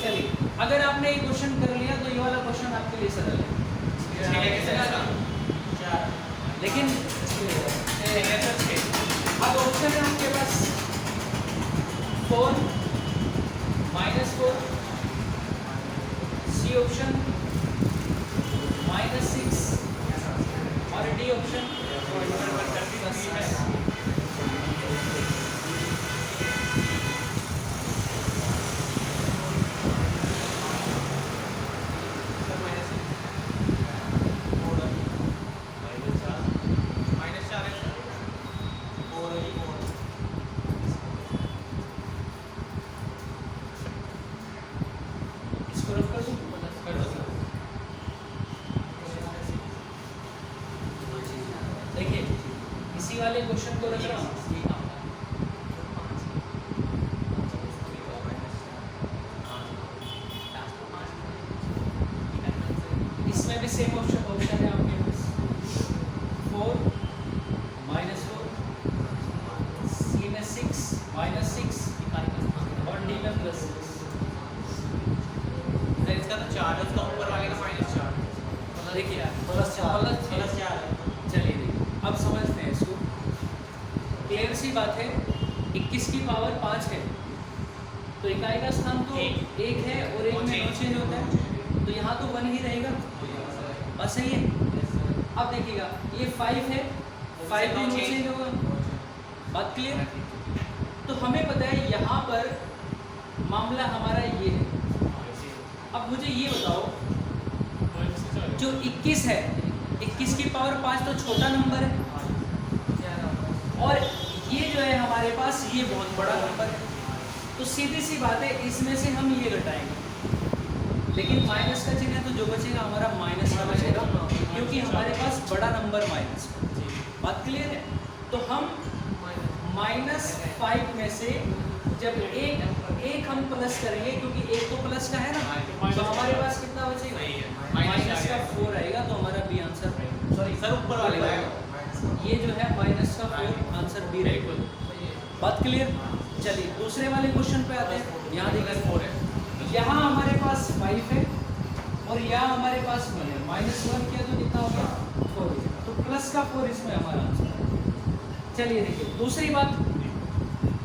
चलिए, अगर आपने ये क्वेश्चन कर लिया तो ये वाला क्वेश्चन आपके लिए सरल है। लेकिन अब ऑप्शन है आपके पास 4 -4, सी ऑप्शन -6 और डी ऑप्शन +6। इसको रख कर दूं? देखिए इसी वाले क्वेश्चन को रख रहा हूँ। इसमें भी सेम ऑप्शन है आपके पास 4 -4, सी में 6 -6 और डी में +6। इसका तो 4 है, उसका ऊपर वाले का -4। देखिए +4 +4 चलिए देखिए अब समझते हैं इसको। क्लियर सी बात है, 21 की पावर 5 है तो इकाई का स्थान तो एक है और एक में नो चेंज होता है, तो यहाँ तो 1 ही रहेगा। बस सही है। अब देखिएगा ये 5 है, 5 में नो चेंज होगा। बात क्लियर? तो हमें पता है यहाँ पर मामला हमारा ये है। अब मुझे ये बताओ, जो 21 है 21 की पावर 5 तो छोटा नंबर है और ये जो है हमारे पास ये बहुत बड़ा नंबर है, तो सीधी सी बात है इसमें से हम ये घटाएंगे, लेकिन माइनस का चिन्ह है तो जो बचेगा हमारा माइनस का बचेगा, क्योंकि हमारे पास बड़ा नंबर माइनस। बात क्लियर है? तो हम -5 में से जब एक हम प्लस करेंगे, क्योंकि एक तो प्लस का है ना, तो हमारे पास कितना बचेगा? माइनस का 4 आएगा, तो हमारा बी आंसर रहेगा। सॉरी सर ऊपर वाले का ये जो है माइनस का 4 आंसर बी रहेगा। बात क्लियर? चलिए दूसरे वाले क्वेश्चन पे आते हैं। यहाँ देखिए 4 है, यहाँ हमारे पास 5 है और यहाँ हमारे पास 1 है। -1 किया तो कितना हो गया? 4 हो गया, तो प्लस का 4 इसमें हमारा आंसर है। चलिए देखिए दूसरी बात,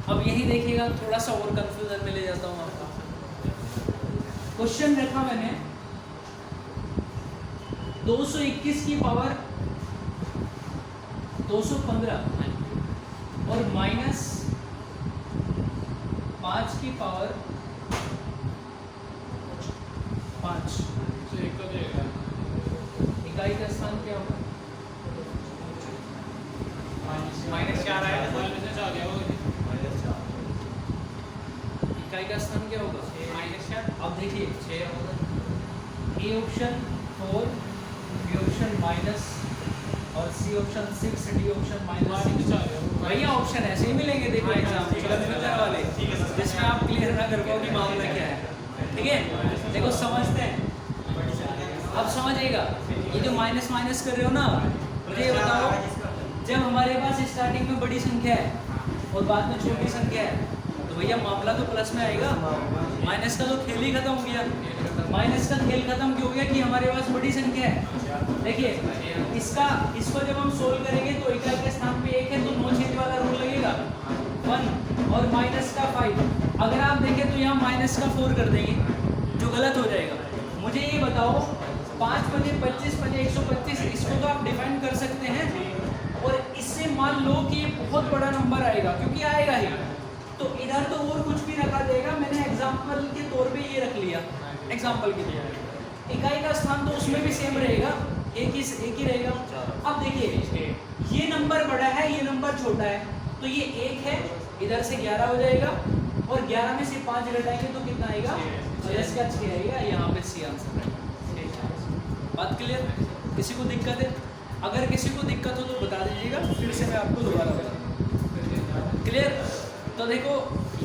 अब यही देखिएगा, थोड़ा सा और कंफ्यूजन में ले जाता हूँ आपको। क्वेश्चन रखा मैंने 221 की पावर 215 और 5 की पावर 5 तो एक का देगा इकाई का स्थान क्या होगा? -4 आया तो -4 आ गया होगा इकाई का स्थान क्या होगा? -4 अब देखिए 6 होगा A option 4, B option minus और सी ऑप्शन 6, डी ऑप्शन -6। भैया ऑप्शन ऐसे ही मिलेंगे, देखो एग्जाम कंफ्यूजन वाले, जिसमें आप क्लियर ना कर पाओ कि मामला क्या है। ठीक है, देखो समझते हैं, अब समझिएगा। ये जो माइनस माइनस कर रहे हो ना, मुझे ये बताओ, जब हमारे पास स्टार्टिंग में बड़ी संख्या है और बाद में छोटी संख्या है, तो भैया मामला तो प्लस में आएगा। माइनस का तो खेल ही खत्म हो गया। माइनस का खेल खत्म क्यों हो गया? कि हमारे पास बड़ी संख्या है। देखिए इसको जब हम सोल्व करेंगे तो इकाई के स्थान पे 1 है तो 9 छेद वाला रूल लगेगा 1 और माइनस का 5। अगर आप देखें तो यहाँ माइनस का 4 कर देंगे, जो गलत हो जाएगा। मुझे ये बताओ 5 बजे 25 बजे 125, इसको तो आप डिफाइन कर सकते हैं और इससे मान लो कि ये बहुत बड़ा नंबर आएगा, क्योंकि आएगा ही, तो इधर तो और कुछ भी रखा जाएगा। मैंने एग्जाम्पल के तौर पे ये रख लिया, एग्जाम्पल के लिए। इकाई का स्थान तो उसमें भी सेम रहेगा, एक ही रहेगा। अब देखिए ये नंबर बड़ा है, ये नंबर छोटा है, तो ये 1 है, इधर से 11 हो जाएगा और 11 में से 5 घटाएंगे तो कितना आएगा? प्लस का 6 आएगा। यहाँ पे सी आंसर है। बात क्लियर? किसी को दिक्कत है? अगर किसी को दिक्कत हो तो बता दीजिएगा, फिर से मैं आपको दोबारा बताऊँ। क्लियर? तो देखो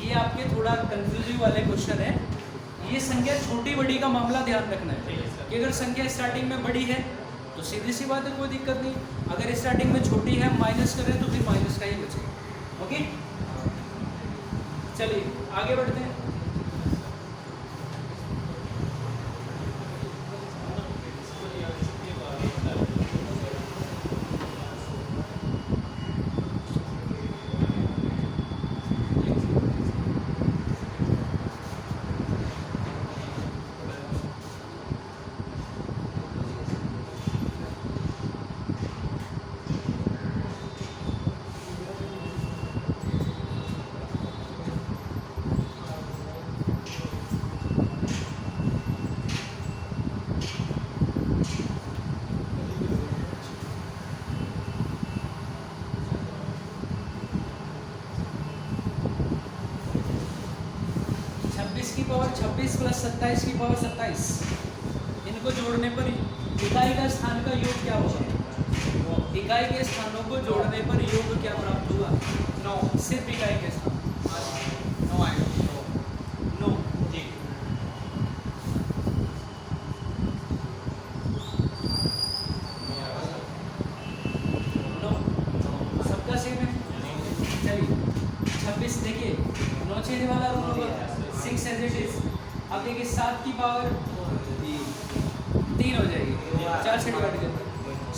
ये आपके थोड़ा कंफ्यूजिंग वाले क्वेश्चन है। ये संख्या छोटी बड़ी का मामला ध्यान रखना है कि अगर संख्या स्टार्टिंग में बड़ी है तो सीधी सी बात है, कोई दिक्कत नहीं। अगर स्टार्टिंग में छोटी है, माइनस करें तो फिर माइनस का ही बचेगा। ओके, चलिए आगे बढ़ते हैं। की पावर 26 प्लस 27 की पावर 27, इनको जोड़ने पर इकाई का स्थान का योग क्या होगा? इकाई के स्थानों को जोड़ने पर योग क्या प्राप्त हुआ? 9। सिर्फ इकाई के स्थान 9 आएगा। 9 जी। सबका सेम है। चलिए 26, देखिए 9 छेद वाला रूल होगा 6 एज इट इज। अब देखिए 7 की पावर 3 हो जाएगी, 4 से डिवाइड करके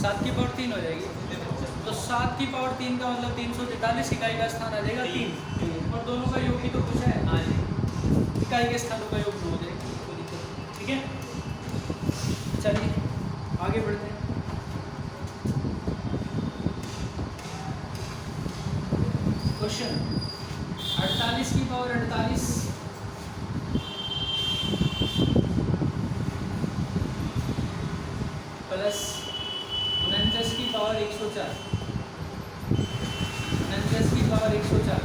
7 की पावर 3 हो जाएगी। तो 7 की पावर 3 का मतलब 343 इकाई का स्थान आ जाएगा 3, और दोनों का योग ही तो कुछ है। हाँ जी, इकाई के स्थानों का योग 2 हो जाएगा, कोई दिक्कत नहीं। ठीक है, चलिए आगे बढ़ते हैं। क्वेश्चन 48 की पावर 48 प्लस 49 की पावर 104, 49 की पावर 104,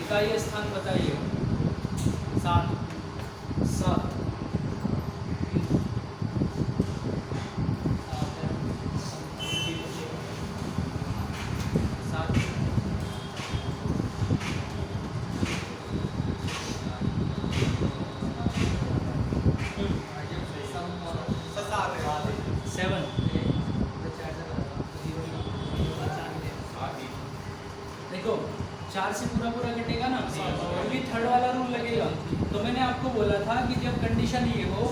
इकाई स्थान बताइए। 7 7 देखो 4 से पूरा पूरा कटेगा ना, क्योंकि थर्ड वाला रूल लगेगा। तो मैंने आपको बोला था कि जब कंडीशन ये हो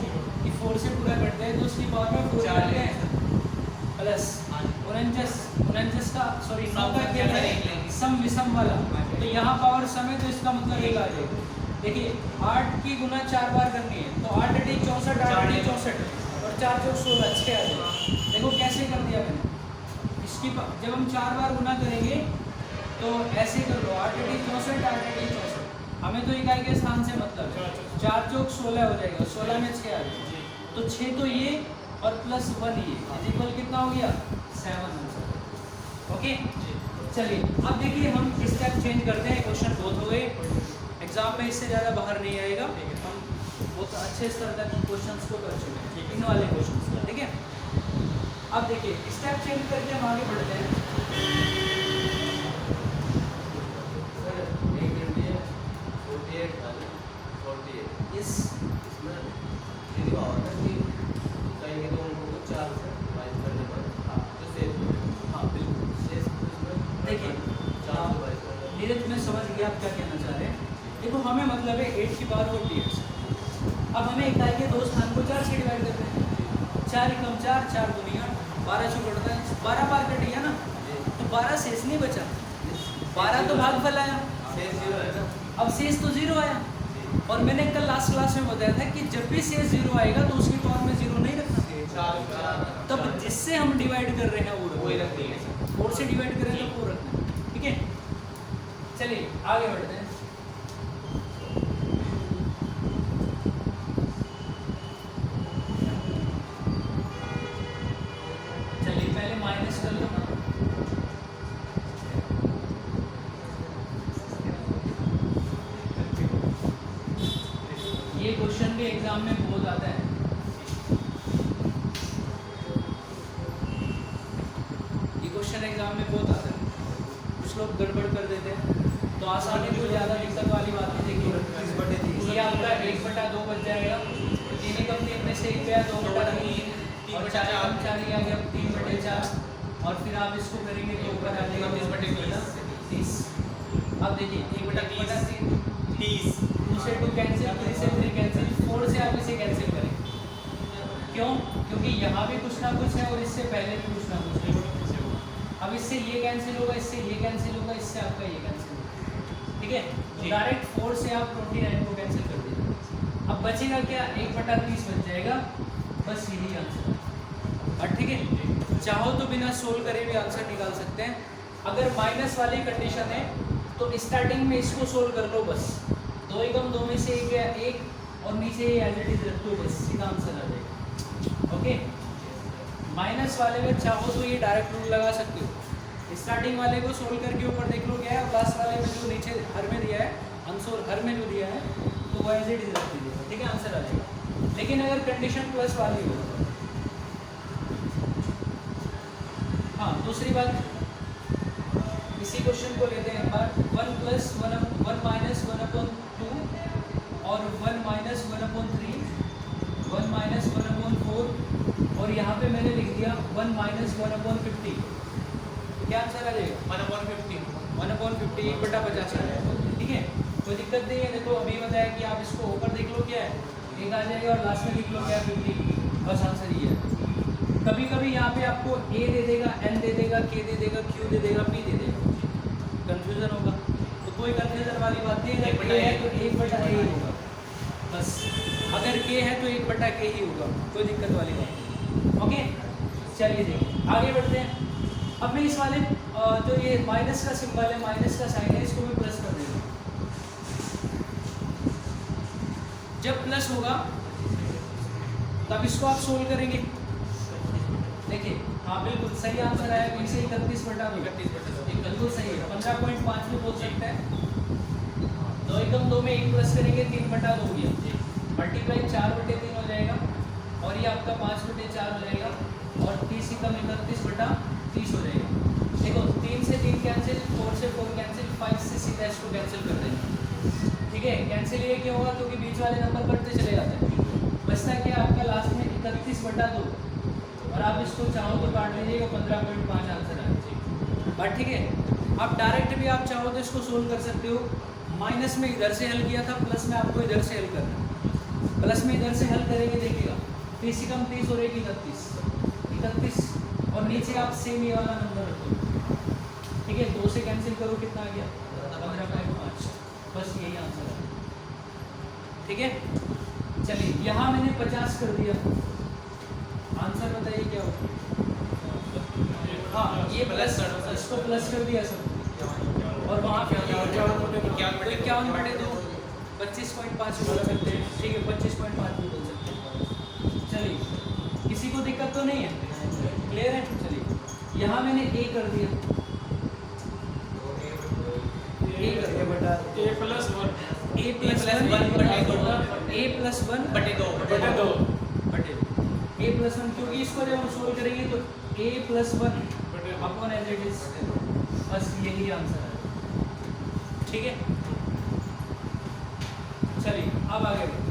कि 4 से पूरा कट जाए तो उसकी पावर में 4 डालते हैं प्लस 49 का सॉरी 9 का क्या है सम विषम वाला, तो यहाँ पावर सम है तो इसका मतलब एक आ जाएगा। देखिए 8 की गुना 4 बार करनी है, तो 8 × 64 8 × 64 और 4 × 16 6 आ जाएगा। देखो कैसे कर दिया मैंने। इसकी जब हम 4 बार गुना करेंगे तो ऐसे कर लो 8 × 64 8 × 64। हमें तो इकाई के स्थान से मतलब है, 4 चौक 16 हो जाएगा, 16 में 6 आ जाएगा, तो 6 तो ये और प्लस 1 ये इक्वल कितना हो गया 7 आंसर। ओके चलिए अब देखिए हम स्टेप चेंज करते हैं, क्वेश्चन बहुत हो गए, एग्जाम में इससे ज़्यादा बाहर नहीं आएगा, हम बहुत अच्छे स्तर तक क्वेश्चन को कर चुके हैं इन वाले क्वेश्चन, ठीक है। अब देखिए स्टेप चेंज करके हम आगे बढ़ते हैं। इस इसमें ये भी और है कि कहीं तो उनको कुछ 4 से डिवाइड करने पर जो शेष हाँ बिल्कुल शेष इसमें देखिए 4 से डिवाइड करने नीरज मैं समझ गया आप क्या कहना चाह रहे हैं। देखो हमें मतलब है 8 की पावर 48, अब हमें इकाई के 2 स्थान को 4 से डिवाइड करते हैं, 4 × 4 4 दूनी 8, 12 चौक कटता है, 12 बार कट गया ना, तो 12 शेष नहीं बचा, 12 तो भागफल आया, शेष 0 है ना। अब शेष तो 0 आया, और मैंने कल लास्ट क्लास में बताया था कि जब भी शेष 0 आएगा तो उसकी पावर में 0 नहीं रखना, तब जिससे हम डिवाइड कर रहे हैं वो वही रख देंगे। 4 से डिवाइड करें तो 4 रखना है, ठीक है। चलिए आगे बढ़ते हैं। चलिए पहले माइनस कर लो, ये क्वेश्चन भी एग्जाम में बहुत आता है, ये क्वेश्चन एग्जाम में बहुत आता है, कुछ लोग गड़बड़ कर देते हैं, तो आसानी को ज़्यादा दिक्कत वाली बात नहीं देखिए, ये आपका 1/2 बच जाएगा, 3 × 3 में से 1 गया, 2/3 और 4 × 4 आ गया 3/4, और फिर आप इसको करेंगे तो ऊपर आ जाएगा 30। अब देखिए 1/3 30 2 से 2 कैंसिल, 3 से 3 कैंसिल, 4 से आप इसे कैंसिल करेंगे, क्यों? क्योंकि यहाँ भी कुछ ना कुछ है और इससे पहले भी कुछ ना कुछ है, अब इससे ये कैंसिल होगा, इससे ये कैंसिल होगा, इससे आपका ये कैंसिल होगा, ठीक है। डायरेक्ट 4 से आप 29 को कैंसिल कर दीजिए, अब बचेगा क्या 1/30 बच जाएगा, बस यही आंसर है, और ठीक है। चाहो तो बिना सोल्व करे भी आंसर निकाल सकते हैं, अगर माइनस वाली कंडीशन है तो स्टार्टिंग में इसको सोल्व कर लो, बस 2 × 2 में से 1 गया 1, और नीचे एज इट इज रख दो, बस सीधा आंसर आ जाएगा, ओके। माइनस वाले में चाहो तो ये डायरेक्ट रूल लगा सकते हो, स्टार्टिंग वाले को सोल्व करके ऊपर देख लो क्या है, लास्ट वाले में जो नीचे हर में दिया है आंसर, हर में जो दिया है तो वो एज इट इज रख दीजिएगा, ठीक है, आंसर आ जाएगा। लेकिन अगर कंडीशन प्लस वाली हो, हाँ दूसरी बात, इसी क्वेश्चन को लेते हैं 1 + 1 -1/2 और 1 - 1/3, 1 - 1/4, और यहाँ पे मैंने लिख दिया 1 - 1/50, क्या आंसर आ जाएगा 1/50 1/50 1/50 आ जाएगा, ठीक है, कोई दिक्कत नहीं है। देखो अभी बताया कि आप इसको ऊपर देख लो क्या है, 1 आ जाएगा और लास्ट में लिख लो क्या है 50, बस आंसर ये है। कभी कभी यहाँ पे आपको A दे देगा, N दे देगा, K दे देगा, Q दे देगा, P दे देगा, कंफ्यूजन होगा, तो कोई कंफ्यूजन वाली बात नहीं है, अगर A है तो 1/A ही होगा, बस अगर K है तो 1/K ही होगा, कोई दिक्कत वाली बात नहीं, ओके। चलिए देखिए आगे बढ़ते हैं। अब मैं इस वाले जो ये माइनस का सिंबल है, माइनस का साइन है, इसको मैं प्लस कर देगा, जब प्लस होगा तब इसको आप सोल्व करेंगे, देखिए हाँ बिल्कुल सही आंसर आया, कहीं से 31/2 बिल्कुल सही है, 15.5 भी बोल सकते हैं। 2 × 2 में 1 प्लस करेंगे 3/2 गया, मल्टीप्लाई 4/3 हो जाएगा, और ये आपका 5/4 हो जाएगा, और 30 × 31/30 हो जाएगा। देखो 3 से 3 कैंसिल, 4 से 4 कैंसिल, 5 से सीधा इसको कैंसिल कर देंगे, ठीक है। कैंसिल ये क्यों होगा, क्योंकि बीच वाले नंबर बढ़ते चले जाते हैं, बचता क्या आपका लास्ट में 31/2, और आप इसको चाहो तो काट लीजिएगा, 15.5 आंसर आ जाएगा, बट ठीक है। आप डायरेक्ट भी आप चाहो तो इसको सोल्व कर सकते हो, माइनस में इधर से हल किया था, प्लस में आपको इधर से हल करना है, प्लस में इधर से हल करेंगे, देखिएगा 30 × 30 और 1 = 31, और नीचे आप सेम ये वाला नंबर रखो, ठीक है। 2 से कैंसिल करो, कितना आ गया 15.5, बस यही आंसर है, ठीक है। चलिए यहाँ मैंने 50 कर दिया, आंसर बताइए क्या होगा, हाँ ये प्लस, इसको प्लस कर दिया सब, और वहाँ पे 51/2 25.5 बोल सकते हैं, ठीक है 25.5 भी बोल सकते हैं। चलिए, किसी को दिक्कत तो नहीं है, क्लियर है? चलिए, यहाँ मैंने ए कर दिया, ए कर दिया बटा a + 1 ए प्लस वन बटे दो ए प्लस वन, क्योंकि इसको जब हम सोल्व करेंगे तो A plus one upon as it is, बस यही आंसर है, ठीक है? चलिए अब आगे बढ़ते हैं।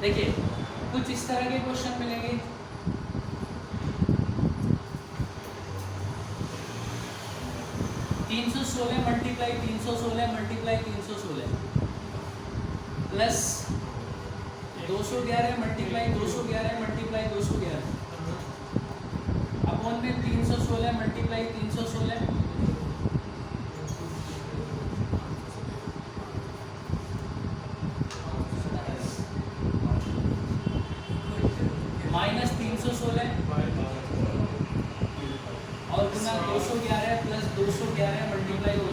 देखिए, कुछ इस तरह के क्वेश्चन मिलेंगे। तीन सौ सोलह मल्टीप्लाई 316 प्लस 211 मल्टीप्लाई 211 अपॉन में 316 मल्टीप्लाई 316 माइनस 316 और गुना 211 प्लस 211 मल्टीप्लाई 211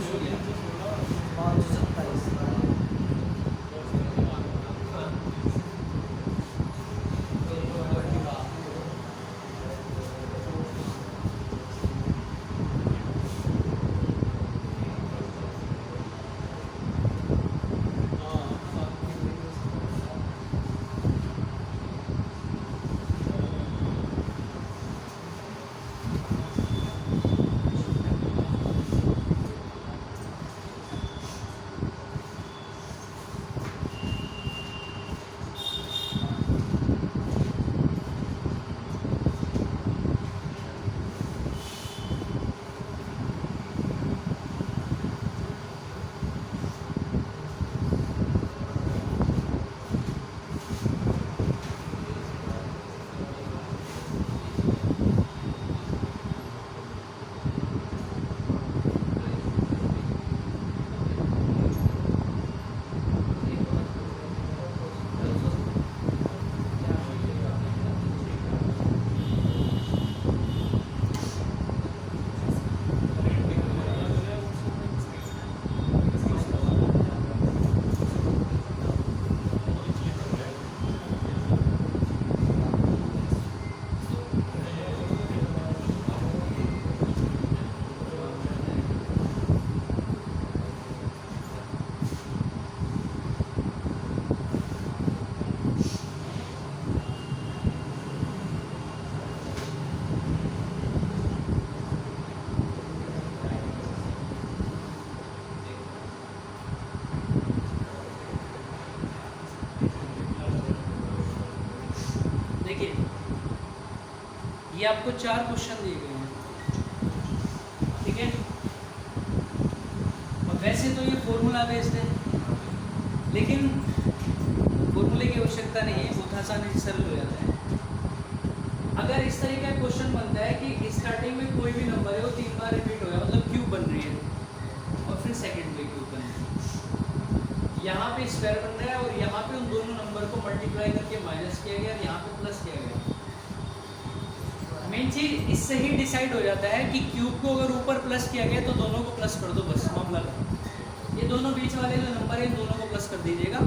ये आपको 4 क्वेश्चन दिए गए हैं, ठीक है? और वैसे तो ये फॉर्मूला बेस्ड है, लेकिन फॉर्मूले की आवश्यकता नहीं है, बहुत आसानी से सरल हो जाता है। अगर इस तरह का क्वेश्चन बनता है कि स्टार्टिंग में कोई भी नंबर है वो 3 बार रिपीट हो गया, मतलब क्यूब बन रही है, और फिर सेकंड में क्यूब बन रही है, यहाँ पे स्क्वायर बन रहा है और यहाँ पे उन दोनों नंबर को मल्टीप्लाई करके माइनस किया गया और यहाँ पे प्लस किया गया। मेन चीज इससे ही डिसाइड हो जाता है कि क्यूब को अगर ऊपर प्लस किया गया तो दोनों को प्लस कर दो, बस मामला खत्म। ये दोनों बीच वाले जो नंबर है इन दोनों को प्लस कर दीजिएगा,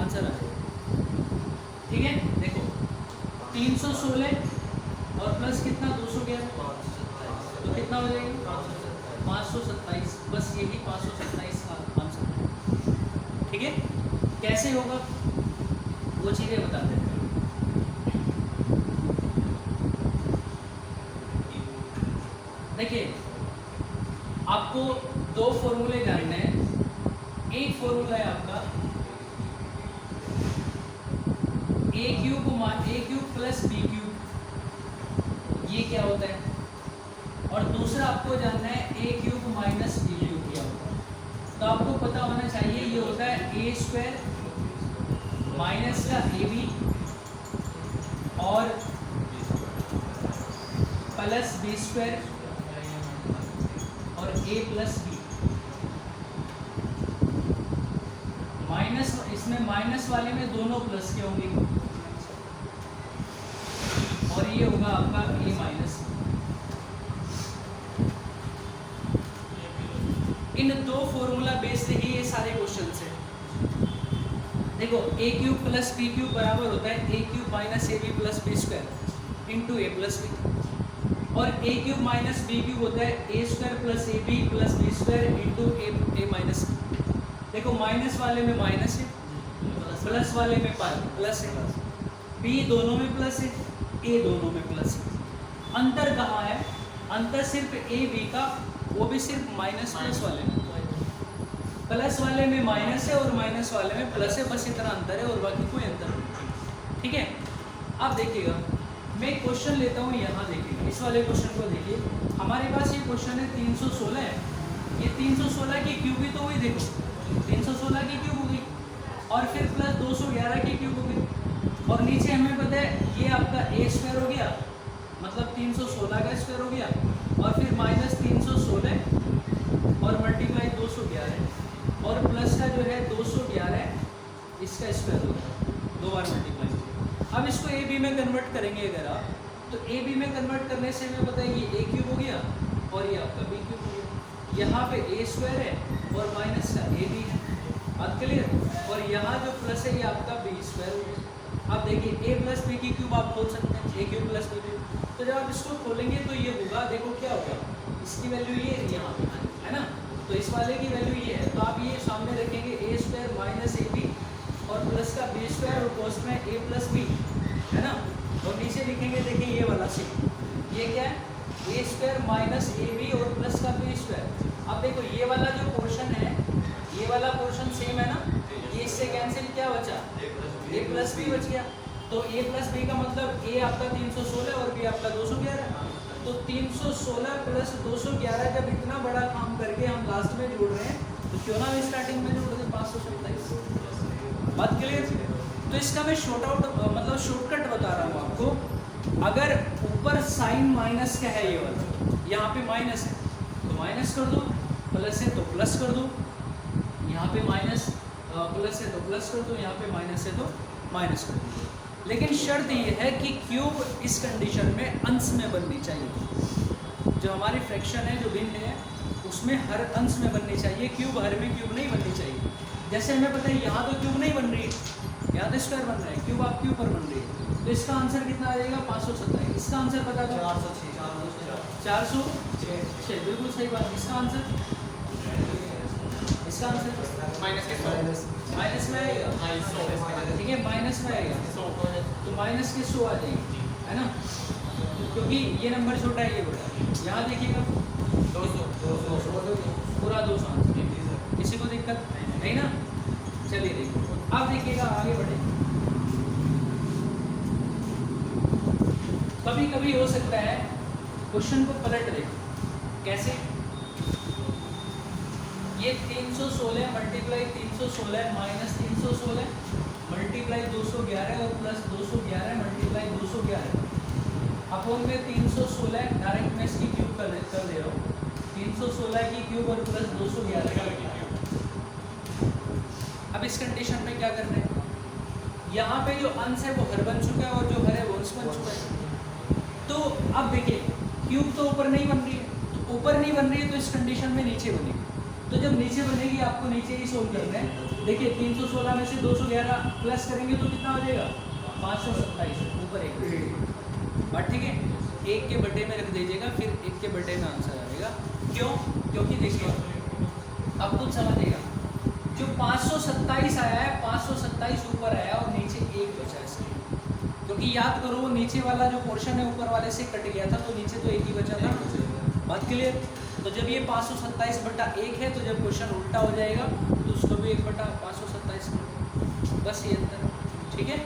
आंसर आ जाएगा, ठीक है? देखो 316 और प्लस कितना 211 तो कितना हो जाएगा 527, बस यही 527 का आंसर है, ठीक है? कैसे होगा वो चीज़ें बताते हैं। देखिए, आपको 2 फॉर्मूले जानने हैं। एक फॉर्मूला है आपका a cube plus b cube, ये क्या होता है, और दूसरा आपको जानना है a cube minus b cube क्या होता है। तो आपको पता होना चाहिए ये होता है a स्क्वायर माइनस का ab और प्लस b स्क्वायर और a A plus B, minus, इसमें माइनस वाले में दोनों प्लस के होंगे और ये होगा आपका ए माइनस। इन दो फॉर्मूला बेस्ड ही ये सारे क्वेश्चंस हैं। देखो A cube plus B cube बराबर होता है A cube minus A B plus B square into A plus B, और A cube minus B cube होता है A square plus A B plus B square into A minus B. देखो minus वाले में minus है, plus वाले में plus है, बी दोनों में प्लस है, ए दोनों में प्लस है। अंतर कहाँ है? अंतर सिर्फ ए बी का, वो भी सिर्फ माइनस प्लस वाले में, प्लस वाले में माइनस है और माइनस वाले में प्लस है, बस इतना अंतर है और बाकी कोई अंतर नहीं। ठीक है, अब देखिएगा मैं क्वेश्चन लेता हूँ, यहाँ देखिएगा इस वाले क्वेश्चन को देखिए। हमारे पास ये क्वेश्चन है 316 है, ये 316 की क्यूब भी तो हुई, देखो 316 की क्यूब हो गई और फिर प्लस 211 की क्यूब हो गई, और नीचे हमें पता है ये आपका ए स्क्वायर हो गया, मतलब 316 का स्क्वायर हो गया, और फिर माइनस 316 और मल्टीप्लाई 211 और प्लस का जो है 211 इसका स्क्वायर होगा, दो बार मल्टीप्लाई। अब इसको ए बी में कन्वर्ट करेंगे अगर आप, तो ए बी में कन्वर्ट करने से हमें पता है ये ए क्यूब हो गया और ये आपका बी क्यूब हो गया। यहाँ पे ए स्क्वायर है और माइनस का ए बी है, बात क्लियर। और यहाँ जो प्लस है ये आपका बी स्क्वायर हो गया। अब देखिए ए प्लस बी की क्यूब आप खोल सकते हैं, ए क्यूब प्लस बी क्यूब, तो जब आप इसको खोलेंगे तो ये होगा, देखो क्या होगा, इसकी वैल्यू ये यहाँ पे है ना, तो इस वाले की वैल्यू ये है, तो आप ये सामने रखेंगे ए स्क्वायर माइनस ए बी और प्लस का बी स्क्वायर और कोस्ट में ए प्लस बी है ना, और नीचे लिखेंगे देखिए ये वाला सी, ये क्या है A square minus A B और प्लस का बी स्क्वायर। अब देखो ये वाला जो पोर्शन है, ये वाला पोर्शन सेम है ना, ये इससे कैंसिल क्या बचा, ए प्लस बी बच गया, तो ए प्लस बी का मतलब ए आपका 316 और बी आपका 211, तो 316 प्लस 211 जब इतना बड़ा काम करके हम लास्ट में जोड़ रहे हैं तो क्यों ना स्टार्टिंग में जोड़ दें 527। बात क्लियर? तो इसका मैं शॉर्ट आउट मतलब शॉर्टकट बता रहा हूँ आपको। अगर ऊपर साइन माइनस का है ये वाला, यहाँ पे माइनस है तो माइनस कर दो, प्लस है तो प्लस कर दो, यहाँ पे माइनस प्लस है तो प्लस कर दो, यहाँ पे माइनस है तो माइनस कर दो। लेकिन शर्त ये है कि क्यूब इस कंडीशन में अंश में बननी चाहिए। जो हमारी फ्रैक्शन है, जो भिन्न है, उसमें हर अंश में बननी चाहिए, क्यूब हर में क्यूब नहीं बननी चाहिए। जैसे हमें पता है यहाँ तो क्यूब नहीं बन रही है, यहाँ तो स्क्वायर बन रहा है, क्यूब आपके ऊपर बन रही है, तो इसका आंसर कितना आ जाएगा 527। इसका आंसर बता दो 406, बिल्कुल सही बात। इसका आंसर माइनस में आएगा, ठीक है, माइनस में आएगा, तो माइनस के 100 आ जाएगी, है ना, क्योंकि ये नंबर छोटा है, ये बड़ा। यहाँ देखिएगा 200 पूरा 200 आंसर, किसी को दिक्कत नहीं ना। चलिए देखिए, अब देखिएगा आगे बढ़े। कभी कभी हो सकता है क्वेश्चन को पलट दे, कैसे, ये 316 मल्टीप्लाई 316 माइनस 316 मल्टीप्लाई 211 और प्लस 211 मल्टीप्लाई 211 अपोन में 316 डायरेक्ट में इसकी क्यूब कर दे रहा हूँ, 316 की क्यूब और प्लस 211 की क्यूब। अब इस कंडीशन में क्या करना है, यहाँ पे जो अंश है वो हर बन चुका है और जो हर है वो अंश बन चुका है। तो अब देखिए क्यूब तो ऊपर नहीं बन रही है, तो ऊपर नहीं बन रही है तो इस कंडीशन में नीचे बनेगी। तो जब नीचे बनेगी आपको नीचे ही सोल्व करना है। देखिए 316 में से 211 प्लस करेंगे तो कितना हो जाएगा 527, ऊपर एक बात, ठीक है, एक के बटे में रख दीजिएगा, फिर एक के बटे में आंसर आएगा। क्यों? क्योंकि देखिए अब कुछ समझिएगा, जो 527 आया है 527 ऊपर आया और नीचे एक बचा है इसलिए, क्योंकि याद करो नीचे वाला जो पोर्शन है ऊपर वाले से कट गया था, तो नीचे तो एक ही बचा था। बात क्लियर? तो जब ये 527/1 है, तो जब क्वेश्चन उल्टा हो जाएगा तो उसको भी 1/527, बस ये अंतर, ठीक है,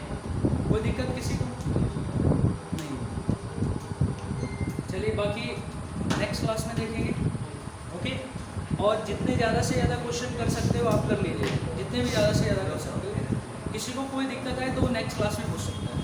कोई दिक्कत किसी को नहीं। चलिए बाकी नेक्स्ट क्लास में देखेंगे, ओके। और जितने ज़्यादा से ज़्यादा क्वेश्चन कर सकते हो आप कर लीजिए, जितने भी ज़्यादा से ज़्यादा कर सकते हो। किसी को कोई दिक्कत है तो वो नेक्स्ट क्लास में पूछ सकता है।